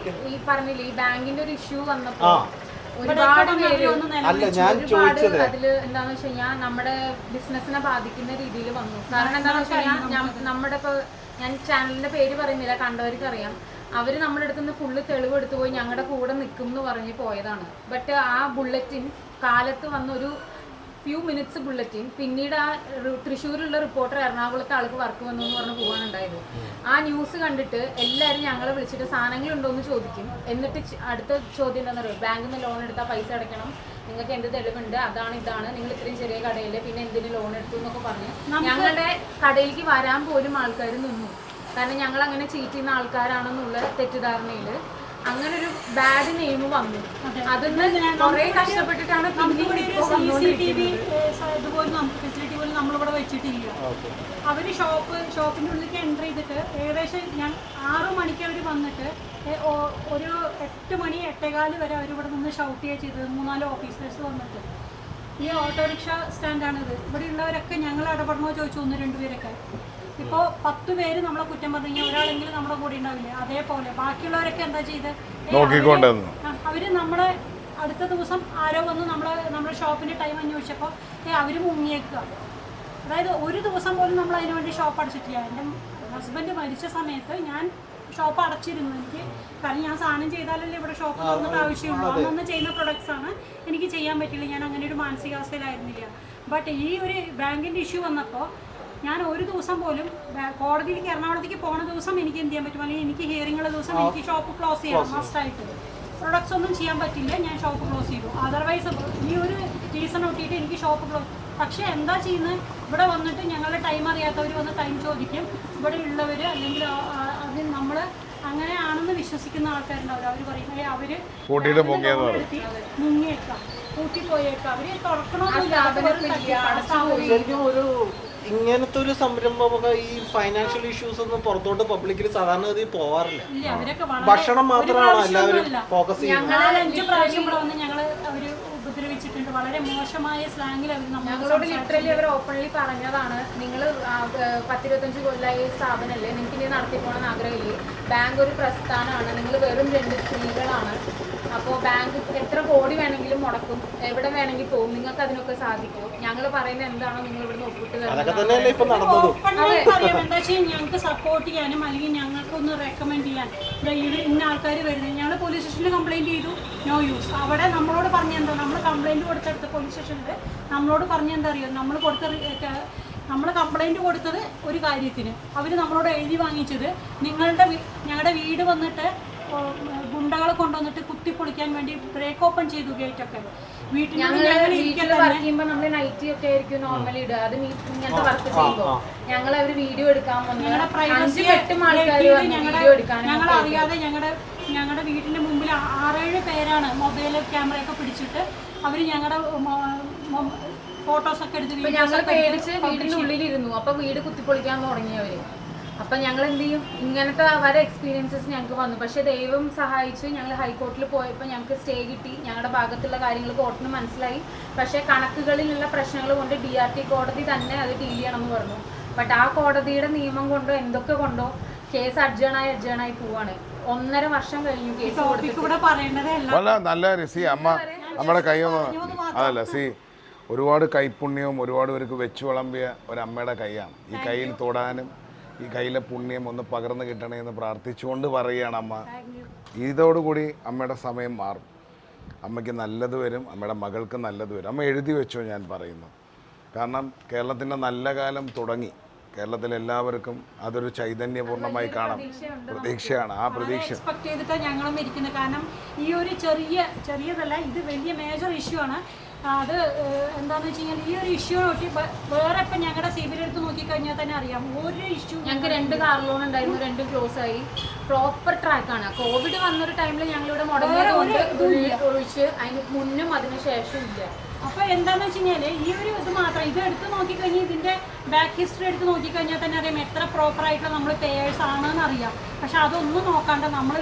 ഈ പറഞ്ഞില്ലേ, ഈ ബാങ്കിന്റെ ഒരു ഇഷ്യൂ വന്നപ്പോ ഒരുപാട് പേര് അതില് എന്താന്ന് വെച്ച് കഴിഞ്ഞാൽ നമ്മുടെ ബിസിനസിനെ ബാധിക്കുന്ന രീതിയിൽ വന്നു. കാരണം എന്താന്ന് വെച്ച് കഴിഞ്ഞാൽ നമ്മുടെ ഇപ്പൊ ഞാൻ ചാനലിന്റെ പേര് പറയുന്നില്ല, കണ്ടവർക്ക് അറിയാം. അവര് നമ്മുടെ അടുത്ത് നിന്ന് ഫുള്ള് തെളിവ് എടുത്തു പോയി ഞങ്ങളുടെ കൂടെ നിൽക്കും എന്ന് പറഞ്ഞ് പോയതാണ്. ബട്ട് ആ ബുള്ളറ്റിൻ കാലത്ത് വന്നൊരു ഫ്യൂ മിനിറ്റ്സ് ബുള്ളറ്റിൻ, പിന്നീട് ആ തൃശ്ശൂരുള്ള റിപ്പോർട്ടർ എറണാകുളത്തെ ആൾക്ക് വർക്ക് വന്നു എന്ന് പറഞ്ഞ് പോകാൻ ഉണ്ടായത്. ആ ന്യൂസ് കണ്ടിട്ട് എല്ലാവരും ഞങ്ങളെ വിളിച്ചിട്ട് സാധനങ്ങളുണ്ടോ എന്ന് ചോദിക്കും. എന്നിട്ട് അടുത്ത ചോദ്യം എന്താണെന്ന് അറിയാം, ബാങ്കിൽ നിന്ന് ലോൺ എടുത്താൽ പൈസ അടയ്ക്കണം, നിങ്ങൾക്ക് എന്ത് തെളിവുണ്ട്, അതാണ് ഇതാണ്, നിങ്ങൾ ഇത്രയും ചെറിയ കടയിൽ പിന്നെ എന്തിന് ലോൺ എടുത്തു എന്നൊക്കെ പറഞ്ഞ് ഞങ്ങളുടെ കടയിലേക്ക് വരാൻ പോലും ആൾക്കാർ നിന്നു. കാരണം ഞങ്ങൾ അങ്ങനെ ചീറ്റ് ചെയ്യുന്ന ആൾക്കാരാണെന്നുള്ള തെറ്റിദ്ധാരണയിൽ അങ്ങനെ ഒരു ബാഡ് നെയിം വന്നു. അതിന്ന് കുറെ കഷ്ടപ്പെട്ടിട്ടാണ് ഇതുപോലെ നമുക്ക് ഫെസിലിറ്റി പോലും നമ്മളിവിടെ വെച്ചിട്ടില്ല. അവര് ഷോപ്പിന്റെ ഉള്ളിലേക്ക് എൻ്റർ ചെയ്തിട്ട് ഏകദേശം ഞാൻ 6 മണിക്ക് അവർ വന്നിട്ട് ഒരു 8 മണി 8:15 വരെ അവരിവിടെ നിന്ന് ഷൗട്ട് ചെയ്യുക ചെയ്തത്. 3-4 ഓഫീസേഴ്സ് വന്നിട്ട്. ഈ ഓട്ടോറിക്ഷ സ്റ്റാൻഡാണിത്. ഇവിടെ ഉള്ളവരൊക്കെ ഞങ്ങൾ ഇടപെടണോ ചോദിച്ചു, 1-2 പേരൊക്കെ. ഇപ്പോൾ 10 പേര് നമ്മളെ കുറ്റം പറഞ്ഞു കഴിഞ്ഞാൽ ഒരാളെങ്കിലും നമ്മുടെ കൂടെ ഉണ്ടാവില്ലേ. അതേപോലെ ബാക്കിയുള്ളവരൊക്കെ എന്താ ചെയ്ത് അവര് നമ്മളെ അടുത്ത ദിവസം ആരോ വന്ന് നമ്മുടെ ഷോപ്പിന്റെ ടൈം അന്വേഷിച്ചപ്പോൾ അവര് മുങ്ങിയേക്കുക. അതായത് ഒരു ദിവസം പോലും നമ്മൾ അതിനു വേണ്ടി ഷോപ്പ് അടച്ചിട്ടില്ല. എൻ്റെ ഹസ്ബൻഡ് മരിച്ച സമയത്ത് ഞാൻ ഷോപ്പ് അടച്ചിരുന്നു. എനിക്ക് കാരണം ഞാൻ സാധനം ചെയ്താലല്ലേ ഇവിടെ ഷോപ്പ് തുറന്നിട്ട് ആവശ്യമുള്ളൂ. അന്നൊന്ന് ചെയ്യുന്ന പ്രൊഡക്ട്സ് ആണ്, എനിക്ക് ചെയ്യാൻ പറ്റില്ല. ഞാൻ അങ്ങനെ ഒരു മാനസികാവസ്ഥയിലായിരുന്നില്ല. ബട്ട് ഈ ഒരു ബാങ്കിൻ്റെ ഇഷ്യൂ വന്നപ്പോൾ ഞാൻ ഒരു ദിവസം പോലും കോടതിയിലേക്ക് എറണാകുളത്തേക്ക് പോണ ദിവസം എനിക്ക് എന്ത് ചെയ്യാൻ പറ്റും, അല്ലെങ്കിൽ എനിക്ക് ഹിയറിംഗുള്ള ദിവസം എനിക്ക് ഷോപ്പ് ക്ലോസ് ചെയ്യണം മസ്റ്റായിട്ട്. പ്രൊഡക്ട്സ് ഒന്നും ചെയ്യാൻ പറ്റില്ല, ഞാൻ ഷോപ്പ് ക്ലോസ് ചെയ്തു. അതർവൈസ് ഈ ഒരു റീസൺ നോക്കിയിട്ട് എനിക്ക് ഷോപ്പ് ക്ലോസ്. പക്ഷേ എന്താ ചെയ്യുന്നത്, ഇവിടെ വന്നിട്ട് ഞങ്ങളുടെ ടൈം അറിയാത്തവർ വന്ന് ടൈം ചോദിക്കും. ഇവിടെ ഉള്ളവർ അല്ലെങ്കിൽ അതിന് നമ്മൾ അങ്ങനെയാണെന്ന് വിശ്വസിക്കുന്ന ആൾക്കാരുണ്ടാവും. അവർ പറയും അവര് മുങ്ങിയേക്കാം, കൂട്ടിപ്പോയേക്കാം, അവര് തുറക്കണമെന്നില്ല. ഇങ്ങനത്തെ ഒരു സംരംഭമൊക്കെ ഈ ഫൈനാൻഷ്യൽ ഇഷ്യൂസ് ഒന്നും പുറത്തോട്ട് പബ്ലിക്കിൽ സാധാരണഗതി പോവാറില്ല. ഭക്ഷണം മാത്രമാണ് എല്ലാവരും ഫോക്കസ് ചെയ്യുന്നത്. 5 പ്രാവശ്യം ഇവിടെ വന്ന് അവര് ഉപദ്രവിച്ചിട്ടുണ്ട്. വളരെ മോശമായ സ്ലാങ്ങിൽ ഞങ്ങളോട് ലിറ്ററലി അവർ ഓപ്പൺലി പറഞ്ഞതാണ്, നിങ്ങൾ 10-25 കൊല്ലമായി സ്ഥാപനമല്ലേ, നിങ്ങൾക്ക് ഇനി നടത്തിപ്പോണെന്ന് ആഗ്രഹമില്ലേ, ബാങ്ക് ഒരു പ്രസ്ഥാനമാണ്, നിങ്ങൾ വെറും 2 സ്ത്രീകളാണ്, അപ്പോൾ ബാങ്ക് എത്ര കോടി വേണമെങ്കിലും മുടക്കും, എവിടെ വേണമെങ്കിൽ പോകും, നിങ്ങൾക്ക് അതിനൊക്കെ സാധിക്കും. ഞങ്ങൾ പറയുന്നത് എന്താണോ നിങ്ങൾ ഇവിടുന്ന് ഒപ്പിട്ട് ഞങ്ങൾക്ക് സപ്പോർട്ട് ചെയ്യാനും അല്ലെങ്കിൽ ഞങ്ങൾക്കൊന്ന് റെക്കമെൻഡ് ചെയ്യാൻ ഇന്ന ആൾക്കാർ വരുന്നത്. ഞങ്ങൾ പോലീസ് സ്റ്റേഷനിൽ കംപ്ലൈൻറ്റ് ചെയ്തു, നോ യൂസ്. അവിടെ നമ്മളോട് പറഞ്ഞെന്താ, നമ്മൾ കംപ്ലൈൻറ്റ് കൊടുത്തെടുത്ത പോലീസ് സ്റ്റേഷനിൽ നമ്മളോട് പറഞ്ഞെന്താ അറിയോ, നമ്മൾ കൊടുത്ത നമ്മൾ കംപ്ലൈൻറ്റ് കൊടുത്തത് ഒരു കാര്യത്തിന്, അവർ നമ്മളോട് എഴുതി വാങ്ങിച്ചത് ഞങ്ങളുടെ വീട് വന്നിട്ട് ഗുണ്ടകളെ കൊണ്ടുവന്നിട്ട് കുത്തിപ്പൊളിക്കാൻ വേണ്ടി ബ്രേക്ക് ഓപ്പൺ ചെയ്തു ഗേറ്റൊക്കെ. വീട്ടിൽ വർക്ക് ചെയ്യുമ്പോൾ നമ്മൾ നൈറ്റി ഒക്കെ ആയിരിക്കും നോർമലി ഇടുക. അത് ഇങ്ങനത്തെ വർക്ക് ചെയ്യുമ്പോൾ ഞങ്ങൾ അവർ വീഡിയോ എടുക്കാൻ ഞങ്ങളുടെ പ്രൈവസി ഞങ്ങൾ അറിയാതെ ഞങ്ങളുടെ വീടിന്റെ മുമ്പിൽ 6-7 പേരാണ് മൊബൈൽ ക്യാമറയൊക്കെ പിടിച്ചിട്ട് അവർ ഞങ്ങളുടെ ഫോട്ടോസൊക്കെ എടുത്ത് ഞങ്ങൾ പേടിച്ച് വീടിന്റെ ഉള്ളിലിരുന്നു. അപ്പൊ വീട് കുത്തിപ്പൊളിക്കാൻ തുടങ്ങിയവര്. അപ്പൊ ഞങ്ങൾ എന്ത് ചെയ്യും, ഇങ്ങനത്തെ വരെ എക്സ്പീരിയൻസസ് ഞങ്ങൾക്ക് വന്നു. പക്ഷെ ദൈവം സഹായിച്ച് ഞങ്ങൾ ഹൈക്കോർട്ടിൽ പോയപ്പോൾ ഞങ്ങൾക്ക് സ്റ്റേ കിട്ടി. ഞങ്ങളുടെ ഭാഗത്തുള്ള കാര്യങ്ങൾ കോർട്ടിന് മനസ്സിലായി. പക്ഷേ കണക്കുകളിലുള്ള പ്രശ്നങ്ങൾ കൊണ്ട് DRT കോടതി തന്നെ അത് ഡീൽ ചെയ്യണമെന്ന് പറഞ്ഞു. ബട്ട് ആ കോടതിയുടെ നിയമം കൊണ്ടോ എന്തൊക്കെ കൊണ്ടോ കേസ് അഡ്ജേണായി പോവാണ്. 1.5 വർഷം കഴിഞ്ഞു കേസ് കൊടുത്തിട്ട്. നല്ല രസി അമ്മ നമ്മുടെ കൈയൊന്നും അതല്ല സി, ഒരുപാട് കൈപുണ്യവും ഒരുപാട് പേർക്ക് വെച്ചു വിളമ്പിയ ഒരമ്മയുടെ കൈയാണ്. ഈ കയ്യിൽ തൊടാനും ഈ കയ്യിലെ പുണ്യം ഒന്ന് പകർന്നു കിട്ടണേ എന്ന് പ്രാർത്ഥിച്ചുകൊണ്ട് പറയുകയാണ് അമ്മ. ഇതോടുകൂടി അമ്മയുടെ സമയം മാറും. അമ്മയ്ക്ക് നല്ലത് വരും, അമ്മയുടെ മകൾക്ക് നല്ലത് വരും. അമ്മ എഴുതി വെച്ചോ ഞാൻ പറയുന്നു. കാരണം കേരളത്തിൻ്റെ നല്ല കാലം തുടങ്ങി. കേരളത്തിലെല്ലാവർക്കും അതൊരു ചൈതന്യപൂർണ്ണമായി കാണാം. പ്രതീക്ഷയാണ്. ആ പ്രതീക്ഷ എക്സ്പെക്ട് ചെയ്തിട്ടാണ് ഞങ്ങളും ഇരിക്കുന്നത്. കാരണം ഈ ഒരു ചെറിയതല്ല, ഇത് വലിയ മേജർ ഇഷ്യൂ ആണ്. അത് എന്താണെന്ന് വെച്ച് കഴിഞ്ഞാൽ ഈ ഒരു ഇഷ്യൂ നോക്കി വേറെ ഇപ്പം ഞങ്ങളുടെ സിവിൽ എടുത്ത് നോക്കിക്കഴിഞ്ഞാൽ തന്നെ അറിയാം ഒരു ഇഷ്യൂ. ഞങ്ങൾക്ക് 2 കാർ ലോൺ ഉണ്ടായിരുന്നു, 2 ക്ലോസ് ആയി. പ്രോപ്പർ ട്രാക്കാണ്. കോവിഡ് വന്നൊരു ടൈമിൽ ഞങ്ങളിവിടെ മുടങ്ങിയതുകൊണ്ട് ഒഴിച്ച് അതിന് മുന്നും അതിന് ശേഷം ഇല്ല. അപ്പോൾ എന്താണെന്ന് വെച്ച് കഴിഞ്ഞാൽ ഈ ഒരു ഇത് മാത്രം ഇത് എടുത്ത് നോക്കിക്കഴിഞ്ഞാൽ ഇതിൻ്റെ ബാക്ക് ഹിസ്റ്ററി എടുത്ത് നോക്കിക്കഴിഞ്ഞാൽ തന്നെ അറിയാം എത്ര പ്രോപ്പറായിട്ടുള്ള നമ്മൾ പേയേഴ്സ് ആണെന്ന് അറിയാം. പക്ഷെ അതൊന്നും നോക്കാണ്ട് നമ്മൾ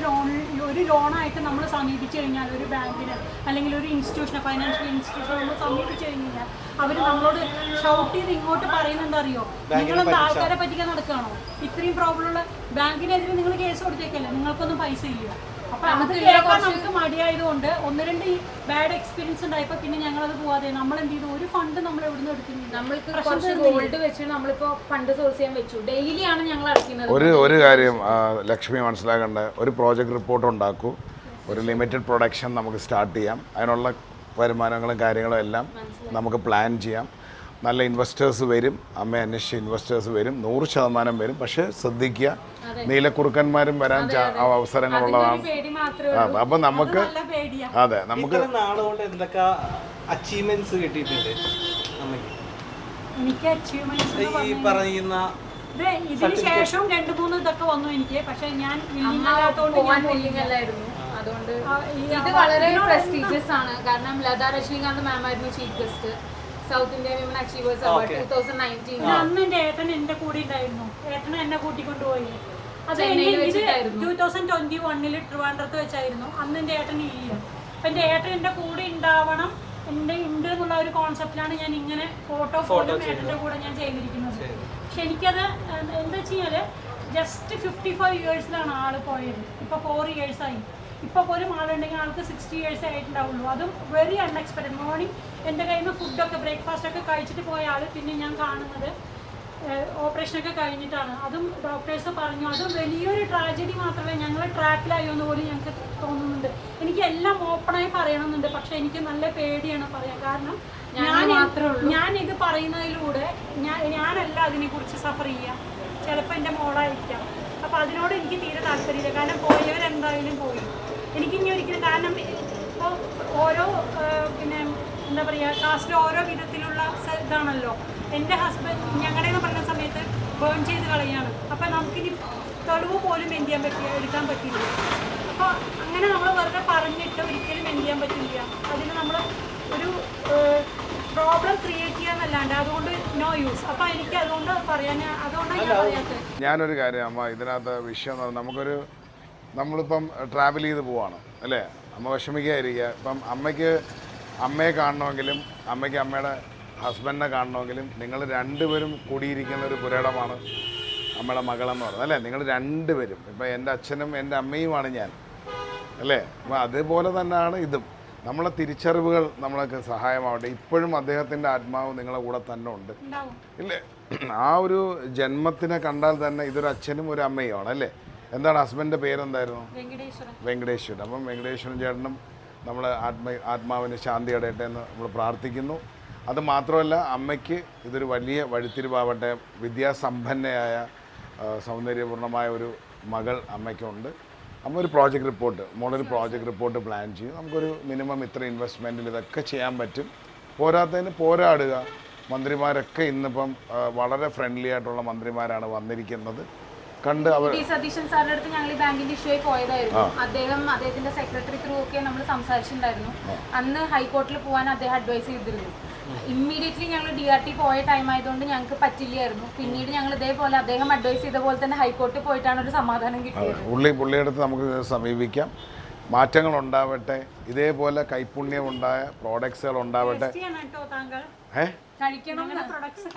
ഒരു ലോണായിട്ട് നമ്മൾ സമീപിച്ചു കഴിഞ്ഞാൽ ഒരു ബാങ്കിന് അല്ലെങ്കിൽ ഒരു ഇൻസ്റ്റിറ്റ്യൂഷനെ ഫൈനാൻഷ്യൽ ഇൻസ്റ്റിറ്റ്യൂഷൻ നമ്മൾ സമീപിച്ചു കഴിഞ്ഞാൽ അവർ നമ്മളോട് ഷൗട്ട് ചെയ്ത് ഇങ്ങോട്ട് പറയുന്നത് അറിയോ, നിങ്ങളെന്താ ആൾക്കാരെ പറ്റിക്കാൻ നടക്കുകയാണോ, ഇത്രയും പ്രോബ്ലം ഉള്ള ബാങ്കിനെതിരെ നിങ്ങൾ കേസ് കൊടുത്തേക്കല്ലേ, നിങ്ങൾക്കൊന്നും പൈസ ഇല്ല. അപ്പൊ അത് കേൾക്കാൻ നമുക്ക് മടിയായതുകൊണ്ട് 1-2 ബാഡ് എക്സ്പീരിയൻസ് ഉണ്ടായപ്പോ പിന്നെ ഞങ്ങളത് പോവാതെ നമ്മൾ എന്ത് ചെയ്തു, ഒരു ഫണ്ട് നമ്മൾ എവിടുന്ന് എടുക്കുന്നില്ല. നമ്മൾക്ക് കുറച്ച് ഗോൾഡ് വെച്ച് നമ്മളിപ്പോ ഫണ്ട് സോഴ്സ് ചെയ്യാൻ വെച്ചു. ഡെയിലിയാണ് ഞങ്ങൾ അടയ്ക്കുന്നത്. ഒരു കാര്യം ലക്ഷ്മി മനസ്സിലാക്കേണ്ട, ഒരു പ്രോജക്റ്റ് റിപ്പോർട്ട് ഉണ്ടാക്കൂ, ഒരു ലിമിറ്റഡ് പ്രൊഡക്ഷൻ നമുക്ക് സ്റ്റാർട്ട് ചെയ്യാം. അതിനുള്ള വരുമാനങ്ങളും കാര്യങ്ങളും എല്ലാം നമുക്ക് പ്ലാൻ ചെയ്യാം. നല്ല ഇൻവെസ്റ്റേഴ്സ് വരും, അമ്മയെ അന്വേഷിച്ച് ഇൻവെസ്റ്റേഴ്സ് വരും, 100% വരും. പക്ഷെ ശ്രദ്ധിക്കുക, നീലക്കുറുക്കന്മാരും വരാൻ അവസരങ്ങളുള്ളതാണ്. അപ്പൊ നമുക്ക് അതെ നമുക്ക് നാളുകൊണ്ട് എന്തൊക്കെ അച്ചീവ്മെന്റ്സ് കിട്ടിയിട്ടുണ്ട് എനിക്ക് അച്ചീവ്മെന്റ്സ് ഈ പറയുന്ന ഇതിന് ശേഷം 2-3 ഇതൊക്കെ വന്നു എനിക്ക്. പക്ഷെ ഞാൻ അല്ലായിരുന്നു. അതുകൊണ്ട് ഇത് വളരെ പ്രസ്റ്റീജിയസ് ആണ്. കാരണം ലതാ രജനീകാന്ത് മാം ആയിരുന്നു chief guest. South India women achievers award 2019. അന്ന് എൻ്റെ ഏട്ടൻ എൻ്റെ കൂടെ ഉണ്ടായിരുന്നു. ഏട്ടനെ എന്നെ കൂട്ടിക്കൊണ്ടുപോയി. അത് 2021 ട്രിവാൻഡ്രത്ത് വെച്ചായിരുന്നു. അന്ന് എൻ്റെ ഏട്ടൻ ഇല്ല. അപ്പം എൻ്റെ ഏട്ടൻ എൻ്റെ കൂടെ ഉണ്ടാവണം, എൻ്റെ ഉണ്ട് എന്നുള്ള ഒരു കോൺസെപ്റ്റിലാണ് ഞാൻ ഇങ്ങനെ ഫോട്ടോ ഏട്ടൻ്റെ കൂടെ ഞാൻ ചെയ്തിരിക്കുന്നത്. പക്ഷെ എനിക്കത് എന്താ വെച്ച് കഴിഞ്ഞാൽ ജസ്റ്റ് 55 ഇയേഴ്സിലാണ് ആൾ പോയത്. ഇപ്പോൾ 4 ഇയേഴ്സായി. ഇപ്പോൾ പോലും ആളുണ്ടെങ്കിൽ ആൾക്ക് 60 ഇയേഴ്സ് ആയിട്ടുണ്ടാവുള്ളൂ. അതും വെരി അൺഎക്സ്പെക്റ്റഡ്. മോർണിംഗ് എൻ്റെ കയ്യിൽ നിന്ന് ഫുഡൊക്കെ ബ്രേക്ക്ഫാസ്റ്റൊക്കെ കഴിച്ചിട്ട് പോയ ആൾ പിന്നെ ഞാൻ കാണുന്നത് ഓപ്പറേഷനൊക്കെ കഴിഞ്ഞിട്ടാണ്. അതും ഡോക്ടേഴ്സ് പറഞ്ഞു അതും വലിയൊരു ട്രാജഡി മാത്രമേ ഞങ്ങൾ ട്രാക്കിലായോ എന്ന് പോലും ഞങ്ങൾക്ക് തോന്നുന്നുണ്ട്. എനിക്ക് എല്ലാം ഓപ്പണായി പറയണമെന്നുണ്ട്, പക്ഷെ എനിക്ക് നല്ല പേടിയാണ് പറയാൻ. കാരണം ഞാനിത് പറയുന്നതിലൂടെ ഞാനല്ല അതിനെക്കുറിച്ച് സഫർ ചെയ്യുക. ചിലപ്പോൾ എൻ്റെ മോളായിരിക്കാം. അപ്പോൾ അതിനോട് എനിക്ക് തീരെ താല്പര്യമില്ല. കാരണം പോയവരെന്തായാലും പോയി. എനിക്കിനി ഒരിക്കലും, കാരണം ഇപ്പോൾ ഓരോ പിന്നെ എന്താ പറയുക കാസ്റ്റിൽ ഓരോ വിധത്തിലുള്ള ഇതാണല്ലോ. എൻ്റെ ഹസ്ബൻഡ് ഞങ്ങളുടെ എന്ന് പറയുന്ന സമയത്ത് ബേൺ ചെയ്ത് കളയാണ്. അപ്പോൾ നമുക്കിനി തെളിവ് പോലും എടുക്കാൻ പറ്റില്ല. അപ്പോൾ അങ്ങനെ നമ്മൾ വെറുതെ പറഞ്ഞിട്ട് ഒരിക്കലും ചെയ്യാൻ പറ്റില്ല. അതിന് നമ്മൾ ഒരു പ്രോബ്ലം ക്രിയേറ്റ് ചെയ്യാന്നല്ലാണ്ട് അതുകൊണ്ട് നോ യൂസ്. അപ്പോൾ എനിക്ക് അതുകൊണ്ട് അതുകൊണ്ടാണ് ഞാൻ പറയാത്തത്. ഞാനൊരു കാര്യം അമ്മ, ഇതിനകത്ത് വിഷയം എന്ന് പറഞ്ഞാൽ നമ്മളിപ്പം ട്രാവൽ ചെയ്ത് പോവാണ് അല്ലേ, അമ്മ വിഷമിക്കാതിരിക്കുക. ഇപ്പം അമ്മയെ കാണണമെങ്കിലും അമ്മയ്ക്ക് അമ്മയുടെ ഹസ്ബൻഡിനെ കാണണമെങ്കിലും നിങ്ങൾ രണ്ടുപേരും കൂടിയിരിക്കുന്ന ഒരു പുരയിടമാണ് അമ്മയുടെ മകളെന്ന് പറയുന്നത് അല്ലേ. നിങ്ങൾ രണ്ടുപേരും, ഇപ്പം എൻ്റെ അച്ഛനും എൻ്റെ അമ്മയുമാണ് ഞാൻ അല്ലേ. അപ്പം അതുപോലെ തന്നെയാണ് ഇതും. നമ്മളെ തിരിച്ചറിവുകൾ നമ്മൾക്ക് സഹായമാവട്ടെ. ഇപ്പോഴും അദ്ദേഹത്തിൻ്റെ ആത്മാവ് നിങ്ങളെ കൂടെ തന്നെ ഉണ്ട് ഇല്ലേ. ആ ഒരു ജന്മത്തിനെ കണ്ടാൽ തന്നെ ഇതൊരു അച്ഛനും ഒരു അമ്മയുമാണ് അല്ലേ. എന്താണ് ഹസ്ബൻഡിൻ്റെ പേരെന്തായിരുന്നു? വെങ്കടേശ്വരൻ. അപ്പം വെങ്കടേശ്വരൻ ചേട്ടനും നമ്മൾ ആത്മാവിന് ശാന്തി അടയട്ടെ എന്ന് നമ്മൾ പ്രാർത്ഥിക്കുന്നു. അത് മാത്രമല്ല അമ്മയ്ക്ക് ഇതൊരു വലിയ വഴിത്തിരിവാവട്ടെ. വിദ്യാസമ്പന്നയായ സൗന്ദര്യപൂർണ്ണമായ ഒരു മകൾ അമ്മയ്ക്കുണ്ട്. അമ്മ ഒരു പ്രോജക്റ്റ് റിപ്പോർട്ട്, മോളൊരു പ്രോജക്റ്റ് റിപ്പോർട്ട് പ്ലാൻ ചെയ്യും. നമുക്കൊരു മിനിമം ഇത്ര ഇൻവെസ്റ്റ്മെൻറ്റിൽ ഇതൊക്കെ ചെയ്യാൻ പറ്റും. പോരാത്തതിന് പോരാടുക. മന്ത്രിമാരൊക്കെ ഇന്നിപ്പം വളരെ ഫ്രണ്ട്ലി ആയിട്ടുള്ള മന്ത്രിമാരാണ് വന്നിരിക്കുന്നത്. കണ്ട് അവർ സതീശൻ സാറിന്റെ അടുത്ത് ഞങ്ങൾ ഈ ബാങ്കിന്റെ ഇഷ്യൂ ആയി പോയതായിരുന്നു. അദ്ദേഹത്തിന്റെ സെക്രട്ടറി ത്രൂ ഒക്കെ നമ്മൾ സംസാരിച്ചിട്ടുണ്ടായിരുന്നു. അന്ന് ഹൈക്കോർട്ടിൽ പോകാൻ അദ്ദേഹം അഡ്വൈസ് ചെയ്തിരുന്നു. ഇമ്മീഡിയറ്റ്ലി ഞങ്ങൾ DRT പോയ ടൈം ആയതുകൊണ്ട് ഞങ്ങൾക്ക് പറ്റില്ലായിരുന്നു. പിന്നീട് ഞങ്ങൾ ഇതേപോലെ അദ്ദേഹം അഡ്വൈസ് ചെയ്ത പോലെ തന്നെ ഹൈക്കോർട്ടിൽ പോയിട്ടാണ് ഒരു സമാധാനം കിട്ടിയത്. പുള്ളിയെടുത്ത് നമുക്ക് സമീപിക്കാം. മാറ്റങ്ങൾ ഉണ്ടാവട്ടെ. ഇതേപോലെ കൈപുണ്യം ഉണ്ടായ പ്രോഡക്ട്സുകൾ ഉണ്ടാവട്ടെ.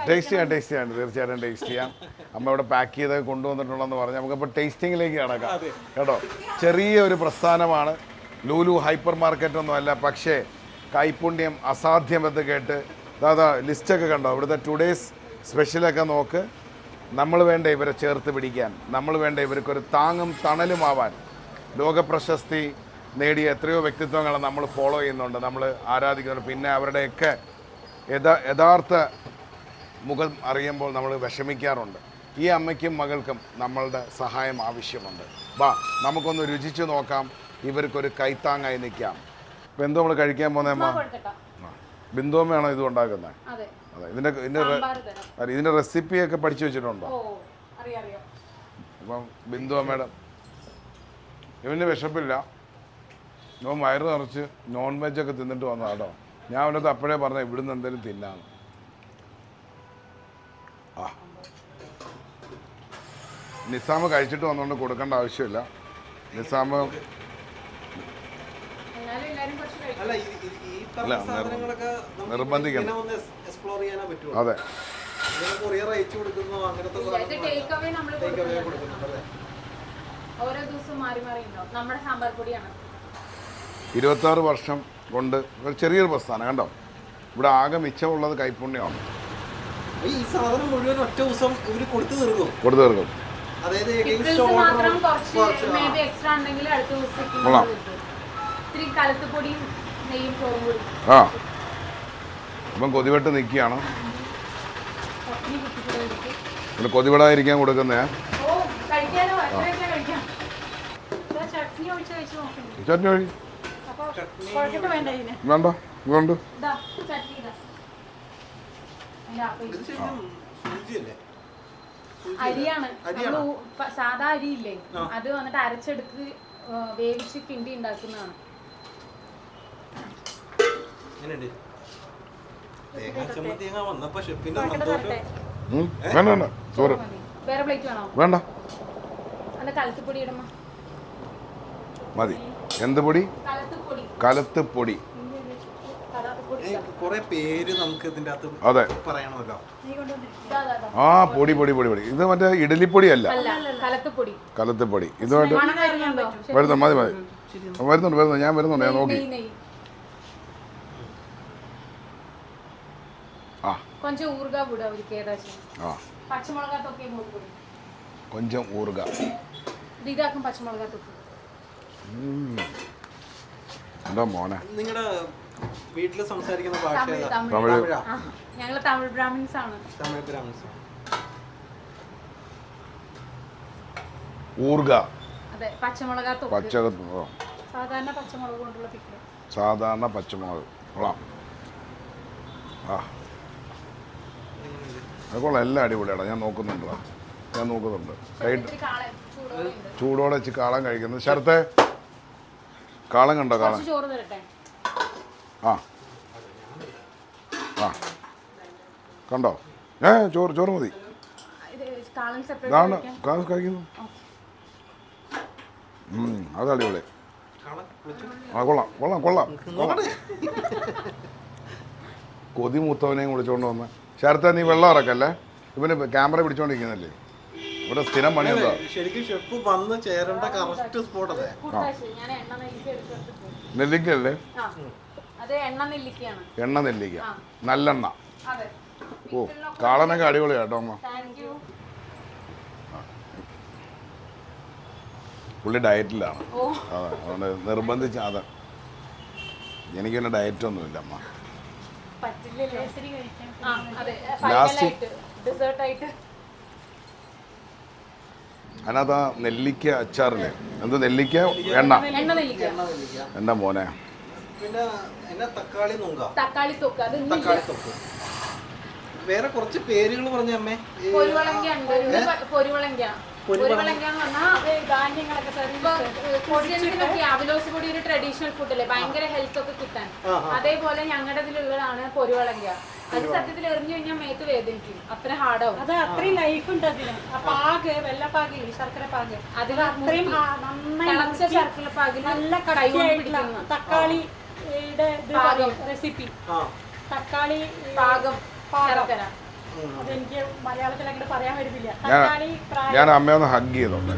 ടേസ്റ്റ് ചെയ്യാം തീർച്ചയായിട്ടും ടേസ്റ്റ് ചെയ്യാം. അമ്മ ഇവിടെ പാക്ക് ചെയ്ത് കൊണ്ടുവന്നിട്ടുള്ളതെന്ന് പറഞ്ഞാൽ നമുക്കിപ്പോൾ ടേസ്റ്റിങ്ങിലേക്ക് കടക്കാം കേട്ടോ. ചെറിയൊരു പ്രസ്ഥാനമാണ്, ലൂലു ഹൈപ്പർ മാർക്കറ്റൊന്നും അല്ല. പക്ഷേ കൈപുണ്യം അസാധ്യമെന്ന് കേട്ട് ദാദാ ലിസ്റ്റൊക്കെ കണ്ടോ. ഇവിടുത്തെ ടുഡേസ് സ്പെഷ്യലൊക്കെ നോക്ക്. നമ്മൾ വേണ്ട ഇവരെ ചേർത്ത് പിടിക്കാൻ, നമ്മൾ വേണ്ട ഇവർക്കൊരു താങ്ങും തണലുമാവാൻ. ലോകപ്രശസ്തി നേടിയ എത്രയോ വ്യക്തിത്വങ്ങളെ നമ്മൾ ഫോളോ ചെയ്യുന്നുണ്ട്, നമ്മൾ ആരാധിക്കുന്നുണ്ട്. പിന്നെ അവരുടെയൊക്കെ യഥാർത്ഥ മുഖം അറിയുമ്പോൾ നമ്മൾ വിഷമിക്കാറുണ്ട്. ഈ അമ്മയ്ക്കും മകൾക്കും നമ്മളുടെ സഹായം ആവശ്യമുണ്ട്. നമുക്കൊന്ന് രുചിച്ച് നോക്കാം, ഇവർക്കൊരു കൈത്താങ്ങായി നിൽക്കാം. ഇപ്പം എന്തോ നമ്മൾ കഴിക്കാൻ പോകുന്ന അമ്മ? ബിന്ദുമ്മയാണോ ഇത് ഉണ്ടാക്കുന്നത്? അതെ. ഇതിൻ്റെ റെസിപ്പിയൊക്കെ പഠിച്ചു വെച്ചിട്ടുണ്ടോ? അപ്പം ബിന്ദുമ്മയുടെ ഇവന് വിശപ്പില്ല, ഇവൻ വയറ് നിറച്ച് നോൺ വെജൊക്കെ തിന്നിട്ട് വന്നതാണ് കേട്ടോ. ഞാൻ അവനകത്ത് അപ്പോഴേ പറഞ്ഞ ഇവിടുന്ന് എന്തെങ്കിലും തിന്നാണ്. നിസാമ് കഴിച്ചിട്ട് വന്നുകൊണ്ട് കൊടുക്കേണ്ട ആവശ്യമില്ല. നിസാമ് നിർബന്ധിക്കണം. അതെ, ഓരോ ദിവസവും മാറി മാറി ഉണ്ടാവും. നമ്മുടെ സാമ്പാർ പൊടിയാണ്. 26 വർഷം കൊണ്ട് ഒരു ചെറിയൊരു പ്രസ്ഥാനം കണ്ടോ. ഇവിടെ ആകെ മിച്ചമുള്ളത് കൈപുണ്യമാണ്. ഈ സാധനം മുഴുവൻ ഒറ്റ ദിവസം ഇവര് കൊടുത്തു തീർക്കും. അതായത് ആ ഇപ്പം കൊതിവെട്ട് നിൽക്കുകയാണ്. ഇവിടെ കൊതിവിടാതിരിക്കാൻ കൊടുക്കുന്നേ. ചട്നി വഴി വേണ്ട ഇതുകൊണ്ട് അരിയാണ്. സാധാ അരിയില്ലേ, അത് വന്നിട്ട് അരച്ചെടുത്ത് വേവിച്ച് കിണ്ടി ഉണ്ടാക്കുന്നതാണ്. വേണ്ട ചോറ് വേറെ പ്ലേറ്റ് വേണോ? വേണ്ട, അല്ല കലത്തുപ്പൊടി ഇടമ്മ മതി. എന്ത് പൊടി? കലത്തുപ്പൊടി. കുറെ പേര് നമുക്ക് ഇതിന്റെ അകത്ത് അതെ പറയണമല്ലോ. ആ പൊടി പൊടി പൊടി പൊടി. ഇത് മറ്റേ ഇഡലിപ്പൊടി അല്ല, കലത്തുപ്പൊടി. ഇതുമായിട്ട് വരുന്നു. മതി മതി, വരുന്നുണ്ട്. ഞാൻ വരുന്നുണ്ട്, ഞാൻ നോക്കി. కొంచెం ఊరుగా కూడా അവർക്ക് ഏകദേശം പച്ചമുളകാ തൊക്കെ പോയി కొంచెం ఊరుగా ഇതാക്കും പച്ചമുളകാ തൊക്കെ. എന്താ മോനെ നിങ്ങളുടെ വീട്ടിൽ സംസാരിക്കുന്ന ഭാഷ തമിഴ്. ഞങ്ങൾ തമിഴ് ബ്രാഹ്മിൻസ് ആണ്. ഊർഗ. അതെ, പച്ചമുളകാ തൊക്കെ. സാധാരണ പച്ചമുളക് കൊണ്ടുള്ള പിക്കിൾ. സാധാരണ പച്ചമുളക് കൊള്ളാം. അത് കൊള്ളാം, എല്ലാം അടിപൊളിയാണ്. ഞാൻ നോക്കുന്നുണ്ട്. ചൂടോടെ വെച്ച് കാളൻ കഴിക്കുന്നത്. ശരത്തെ കാളൻ കണ്ടോ? കാളൻ ആ ആ കണ്ടോ? ചോറ് മതി. കഴിക്കുന്നു. അത് അടിപൊളി. കൊള്ളാം. കൊതി മൂത്തവനെയും വിളിച്ചോണ്ട് വന്ന്. ശരത്തെ നീ വെള്ളം ഇറക്കല്ലേ, ഇവന് ക്യാമറ പിടിച്ചോണ്ടിരിക്കുന്നല്ലേ. ഇവിടെ സ്ഥിരം പണിയുണ്ടോ? ശരിക്കും ഷെഫ് വന്ന് ചേരേണ്ട കറക്റ്റ് സ്പോട്ട് അല്ലേ? നെല്ലിക്കല്ലേ? എണ്ണ നെല്ലിക്ക, നല്ലെണ്ണ. ഓ, കാളനൊക്കെ അടിപൊളിയാ കേട്ടോ അമ്മ. പുള്ളി ഡയറ്റിലാണ്. അതെ, അതുകൊണ്ട് നിർബന്ധിച്ച്. അതെ, എനിക്ക് പിന്നെ ഡയറ്റൊന്നുമില്ല അമ്മ. പറ്റില്ലല്ലോ. കേസരി കഴിക്കാൻ ആ അതെ, ഫൈനലായിട്ട് ഡെസേർട്ടായിട്ട്. അതിനകത്ത് ആ നെല്ലിക്ക അച്ചാറില്ലേ, എന്ത് നെല്ലിക്ക എണ്ണ എണ്ണ നെല്ലിക്ക, എന്താ മോനെ. പിന്നെ എന്നാ തക്കാളി നൂങ്ക, തക്കാളി തൊക്ക്, അത് തക്കാളി തൊക്ക്. വേറെ കുറച്ച് പേരുകൾ പറഞ്ഞ അമ്മേ. പൊരുവളങ്ക ഉണ്ട്, പൊരുവളങ്ക. പൊരുവളങ്ക എന്ന് പറഞ്ഞാൽ ധാന്യങ്ങളൊക്കെ ക്രിസ്ത്യൻസിനൊക്കെ അവലോസ് പൊടി ഒരു ട്രഡീഷണൽ ഫുഡ് അല്ലേ, ഭയങ്കര ഹെൽത്ത് ഒക്കെ കിട്ടാൻ. അതേപോലെ ഞങ്ങളുടെ ഇതിലുള്ളതാണ് പൊരുവളങ്ക. അത് സത്യത്തിൽ എറിഞ്ഞു കഴിഞ്ഞാൽ മേത്ത് വേദനിക്കും, അത്ര ഹാർഡാവും. അത് അത്രയും ലൈഫ് ഉണ്ട് അതിന്. ആ പാക്, വെള്ളപ്പാക്, ശർക്കര പാക്, അതിൽ അത്രയും നന്നായി തിളച്ച ശർക്കര പാകിൽ നല്ല കട്ടിയായിട്ടുള്ള തക്കാളിയുടെ റെസിപ്പി. തക്കാളി പാകം ശർക്കര. അതെനിക്ക് മലയാളത്തിൽ അങ്ങനെ പറയാൻ വരുന്നില്ല. തക്കാളി ഞാൻ അമ്മയൊന്ന് ഹഗ് ചെയ്തോട്ടെ.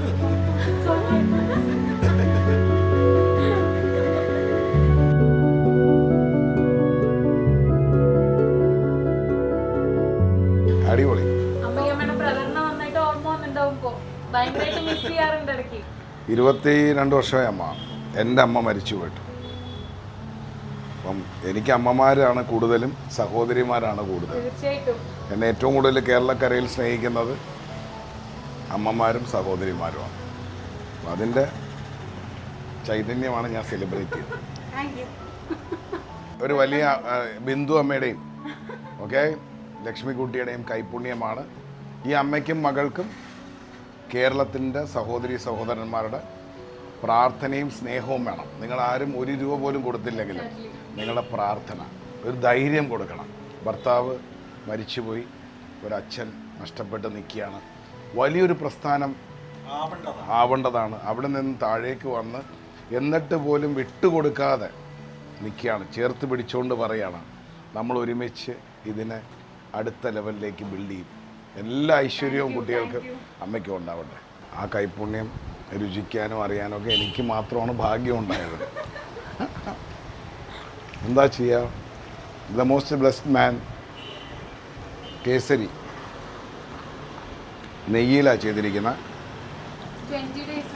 അടിപൊളി. അമ്മയമ്മയുടെ പ്രകടനം നന്നായിട്ട് ഓർമ്മ വന്നിട്ടുണ്ടാവുമ്പോ ഭയങ്കരമായിട്ട് മിസ് ചെയ്യാറുണ്ട് ഇടയ്ക്ക്. 22 വർഷമായി അമ്മ. എൻ്റെ അമ്മ മരിച്ചു പോയിട്ട്. അപ്പം എനിക്ക് അമ്മമാരാണ് കൂടുതലും, സഹോദരിമാരാണ് കൂടുതൽ. തീർച്ചയായിട്ടും എന്നെ ഏറ്റവും കൂടുതൽ കേരളക്കരയിൽ സ്നേഹിക്കുന്നത് അമ്മമാരും സഹോദരിമാരുമാണ്. അപ്പം അതിൻ്റെ ചൈതന്യമാണ് ഞാൻ സെലിബ്രേറ്റ് ചെയ്യുന്നത്. Thank you. ഒരു വലിയ ബിന്ദു അമ്മയുടെയും ഓക്കെ ലക്ഷ്മിക്കുട്ടിയുടെയും കൈപുണ്യമാണ്. ഈ അമ്മയ്ക്കും മകൾക്കും കേരളത്തിൻ്റെ സഹോദരി സഹോദരന്മാരുടെ പ്രാർത്ഥനയും സ്നേഹവും വേണം. നിങ്ങൾ ആരും 1 രൂപ പോലും കൊടുത്തില്ലെങ്കിലും നിങ്ങളുടെ പ്രാർത്ഥന, ഒരു ധൈര്യം കൊടുക്കണം. ഭർത്താവ് മരിച്ചുപോയി, ഒരച്ഛൻ നഷ്ടപ്പെട്ട് നിൽക്കുകയാണ്. വലിയൊരു പ്രസ്ഥാനം ആവേണ്ടതാണ്. അവിടെ നിന്ന് താഴേക്ക് വന്ന് എന്നിട്ട് പോലും വിട്ടുകൊടുക്കാതെ നിൽക്കുകയാണ്. ചേർത്ത് പിടിച്ചുകൊണ്ട് പറയാണ്, നമ്മൾ ഒരുമിച്ച് ഇതിനെ അടുത്ത ലെവലിലേക്ക് ബിൽഡ് ചെയ്യും. എല്ലാ ഐശ്വര്യവും കുട്ടികൾക്ക് അമ്മയ്ക്കും ഉണ്ടാവട്ടെ. ആ കൈപുണ്യം രുചിക്കാനും അറിയാനും ഒക്കെ എനിക്ക് മാത്രമാണ് ഭാഗ്യം ഉണ്ടായത്. എന്താ ചെയ്യുക, ദ മോസ്റ്റ് ബ്ലെസ്ഡ് മാൻ. കേസരി നെയ്യിലാണ് ചെയ്തിരിക്കുന്ന 20 days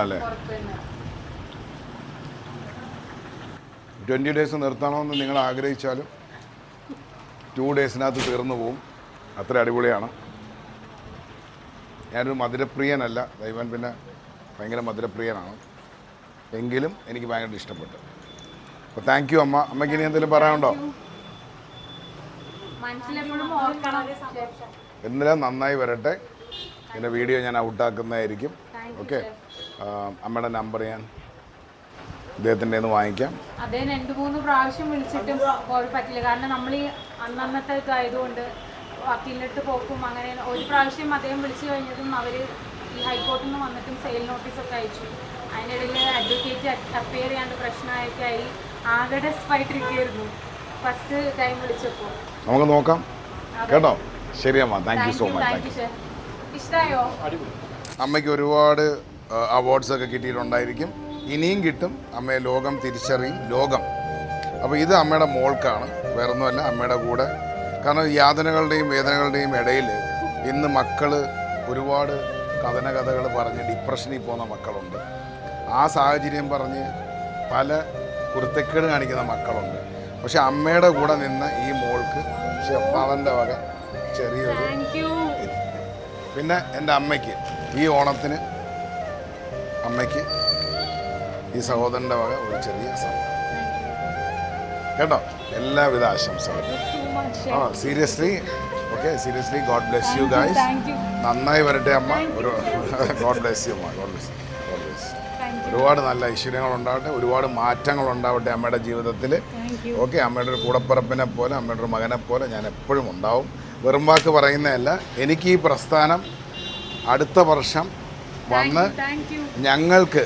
അല്ലേ. 20 days നിർത്തണമെന്ന് നിങ്ങൾ ആഗ്രഹിച്ചാലും 2 daysനകത്ത് തീർന്നു പോവും. അത്ര അടിപൊളിയാണ്. ഞാനൊരു മധുരപ്രിയനല്ല, ദൈവൻ പിന്നെ ഭയങ്കര മധുരപ്രിയനാണ്. എങ്കിലും എനിക്ക് ഭയങ്കര ഇഷ്ടപ്പെട്ടു. അപ്പോൾ താങ്ക് യു അമ്മ. അമ്മയ്ക്ക് ഇനി എന്തെങ്കിലും പറയാനുണ്ടോ? മനസ്സിലെപ്പോഴും ഓർക്കണം. എന്നെല്ലാം നന്നായി വരട്ടെ. എൻ്റെ വീഡിയോ ഞാൻ ഔട്ടാക്കുന്നതായിരിക്കും. ഓക്കെ, അമ്മയുടെ നമ്പർ ഞാൻ ഇദ്ദേഹത്തിൻ്റെ നിന്ന് വാങ്ങിക്കാം. അദ്ദേഹം 2-3 പ്രാവശ്യം വിളിച്ചിട്ടും പറ്റില്ല. കാരണം നമ്മൾ ഈ അന്നന്നത്തെ ഇതായതുകൊണ്ട് വക്കീലിൻ്റെ അടുത്ത് പോക്കും അങ്ങനെ. ഒരു പ്രാവശ്യം അദ്ദേഹം വിളിച്ചു കഴിഞ്ഞതും അവർ ഈ ഹൈക്കോർട്ടിൽ നിന്ന് വന്നിട്ടും സെയിൽ നോട്ടീസൊക്കെ അയച്ചു. അതിനിടയിൽ അഡ്വക്കേറ്റ് അപ്പിയർ ചെയ്യാണ്ട് പ്രശ്നമൊക്കെ ആയി. ആകെ ഡെസ്പായിട്ടിരിക്കുകയായിരുന്നു ഫസ്റ്റ് ടൈം വിളിച്ചപ്പോൾ. നമുക്ക് നോക്കാം കേട്ടോ. ശരി അമ്മ, thank you so much. Thank you chef. ഇഷ്ടമായോ? അമ്മയ്ക്ക് ഒരുപാട് അവാർഡ്സൊക്കെ കിട്ടിയിട്ടുണ്ടായിരിക്കും, ഇനിയും കിട്ടും. അമ്മയെ ലോകം തിരിച്ചറിയും, ലോകം. അപ്പോൾ ഇത് അമ്മയുടെ മോൾക്കാണ്, വേറൊന്നുമല്ല അമ്മയുടെ കൂടെ. കാരണം യാതനകളുടെയും വേദനകളുടെയും ഇടയിൽ ഇന്ന് മക്കൾ ഒരുപാട് കഥകൾ പറഞ്ഞ് ഡിപ്രഷനിൽ പോകുന്ന മക്കളുണ്ട്. ആ സാഹചര്യം പറഞ്ഞ് പല കുരുത്തക്കേട് കാണിക്കുന്ന മക്കളുണ്ട്. പക്ഷെ അമ്മയുടെ കൂടെ നിന്ന് ഈ മോൾക്ക് ഷെഫാദൻ്റെ വക ചെറിയൊരു. പിന്നെ എൻ്റെ അമ്മയ്ക്ക് ഈ ഓണത്തിന് അമ്മയ്ക്ക് ഈ സഹോദരൻ്റെ വക ഒരു ചെറിയ സഹോദരൻ കേട്ടോ. എല്ലാവിധ ആശംസകളും. Seriously okay, seriously God bless you guys. നന്നായി വരട്ടെ അമ്മ. ഒരു ഗോഡ് ബ്ലെസ് യു അമ്മ. God bless you. ഒരുപാട് നല്ല ഐശ്വര്യങ്ങൾ ഉണ്ടാവട്ടെ, ഒരുപാട് മാറ്റങ്ങൾ ഉണ്ടാവട്ടെ അമ്മയുടെ ജീവിതത്തിൽ. ഓക്കെ, അമ്മയുടെ ഒരു കൂടപ്പിറപ്പിനെ പോലെ, അമ്മയുടെ ഒരു മകനെ പോലെ ഞാൻ എപ്പോഴും ഉണ്ടാവും. വെറും വാക്ക് പറയുന്നതല്ല. എനിക്ക് ഈ പ്രസ്ഥാനം അടുത്ത വർഷം വന്ന് ഞങ്ങൾക്ക്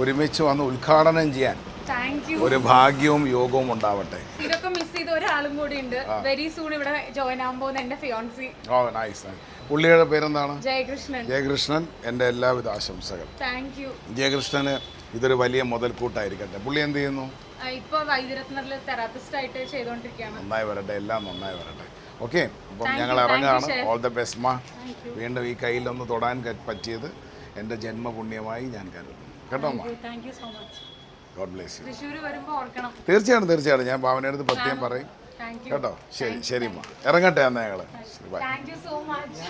ഒരുമിച്ച് വന്ന് ഉദ്ഘാടനം ചെയ്യാൻ ഒരു ഭാഗ്യവും യോഗവും ഉണ്ടാവട്ടെ. ഇതൊക്കെ മിസ് ചെയ്ത ഒരാളും കൂടി ഉണ്ട്. വെരി സൂൺ ഇവിടെ ജോയിൻ ആകാൻ പോകുന്ന എൻ്റെ ഫിയോൺസി. ഓ നൈസ്. പുള്ളിയുടെ പേരെന്താണ്? ജയകൃഷ്ണൻ. ജയകൃഷ്ണൻ, എൻ്റെ എല്ലാവിധ ആശംസകൾ. Thank you. ജയകൃഷ്ണന് ഇതൊരു വലിയ മുതൽക്കൂട്ടായിരിക്കട്ടെ. പുള്ളി എന്ത് ചെയ്യുന്നു? ഇപ്പോൾ വൈദ്യരത്നത്തിൽ തെറാപ്പിസ്റ്റ് ആയിട്ട് ചെയ്തുകൊണ്ടിരിക്കുകയാണ്. നന്നായി വരട്ടെ, എല്ലാം നന്നായി വരട്ടെ. ഓക്കെ, അപ്പം ഞങ്ങൾ ഇറങ്ങുകയാണ്. ഓൾ ദ ബെസ്റ്റ് മാ. വീണ്ടും ഈ കയ്യിലൊന്ന് തൊടാൻ പറ്റിയത് എൻ്റെ ജന്മപുണ്യമായി ഞാൻ കരുതുന്നു കേട്ടോ മാ. God bless you. തൃശ്ശൂർ വരുമ്പോൾ ഓർക്കണം. തീർച്ചയായിട്ടും തീർച്ചയായിട്ടും. ഞാൻ ഭാവനയുടെ അടുത്ത് പ്രത്യേകം പറയും. കേട്ടോ. ശരി ഇറങ്ങട്ടെ എന്നാ ഞങ്ങൾ. Bye. Thank you so much.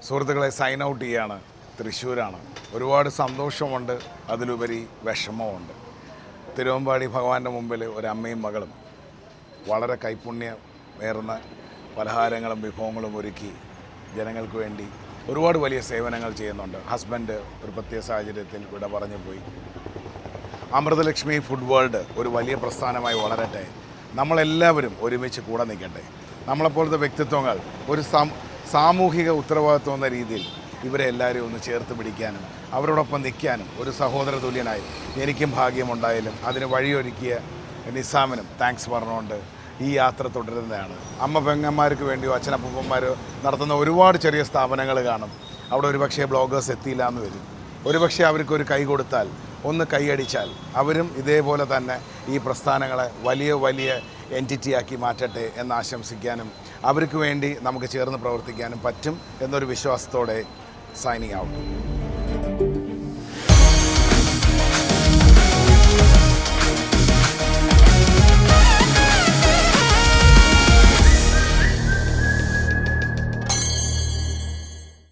സുഹൃത്തുക്കളെ, സൈൻ ഔട്ട് ചെയ്യാണ്. തൃശ്ശൂരാണ്. ഒരുപാട് സന്തോഷമുണ്ട്, അതിലുപരി വിഷമമുണ്ട്. തിരുവമ്പാടി ഭഗവാന്റെ മുമ്പിൽ ഒരു അമ്മയും മകളും വളരെ കൈപുണ്യമേറുന്ന പലഹാരങ്ങളും വിഭവങ്ങളും ഒരുക്കി ജനങ്ങൾക്ക് വേണ്ടി ഒരുപാട് വലിയ സേവനങ്ങൾ ചെയ്യുന്നുണ്ട്. ഹസ്ബൻഡ് ഒരു പ്രത്യേക സാഹചര്യത്തിൽ വിട പറഞ്ഞു പോയി. അമൃതലക്ഷ്മി ഫുഡ് വേൾഡ് ഒരു വലിയ പ്രസ്ഥാനമായി വളരട്ടെ. നമ്മളെല്ലാവരും ഒരുമിച്ച് കൂടെ നിൽക്കട്ടെ. നമ്മളെപ്പോലത്തെ വ്യക്തിത്വങ്ങൾ ഒരു സാമൂഹിക ഉത്തരവാദിത്വം എന്ന രീതിയിൽ ഇവരെ എല്ലാവരും ഒന്ന് ചേർത്ത് പിടിക്കാനും അവരോടൊപ്പം നിൽക്കാനും ഒരു സഹോദര തുല്യനായി എനിക്കും ഭാഗ്യമുണ്ടായാലും അതിന് വഴിയൊരുക്കിയ നിസാമിനും താങ്ക്സ് പറഞ്ഞുകൊണ്ട് ഈ യാത്ര തുടരുന്നതാണ്. അമ്മ പെങ്ങന്മാർക്ക് വേണ്ടിയോ അച്ഛനപ്പൂപ്പന്മാരോ നടത്തുന്ന ഒരുപാട് ചെറിയ സ്ഥാപനങ്ങൾ കാണും. അവിടെ ഒരുപക്ഷെ ബ്ലോഗേഴ്സ് എത്തിയില്ല എന്ന് വരും. ഒരുപക്ഷെ അവർക്കൊരു കൈ കൊടുത്താൽ, ഒന്ന് കൈയടിച്ചാൽ അവരും ഇതേപോലെ തന്നെ ഈ പ്രസ്ഥാനങ്ങളെ വലിയ എൻറ്റിറ്റിയാക്കി മാറ്റട്ടെ എന്ന് ആശംസിക്കാനും അവർക്ക് വേണ്ടി നമുക്ക് ചേർന്ന് പ്രവർത്തിക്കാനും പറ്റും എന്നൊരു വിശ്വാസത്തോടെ സൈനിങ് ഔട്ട്.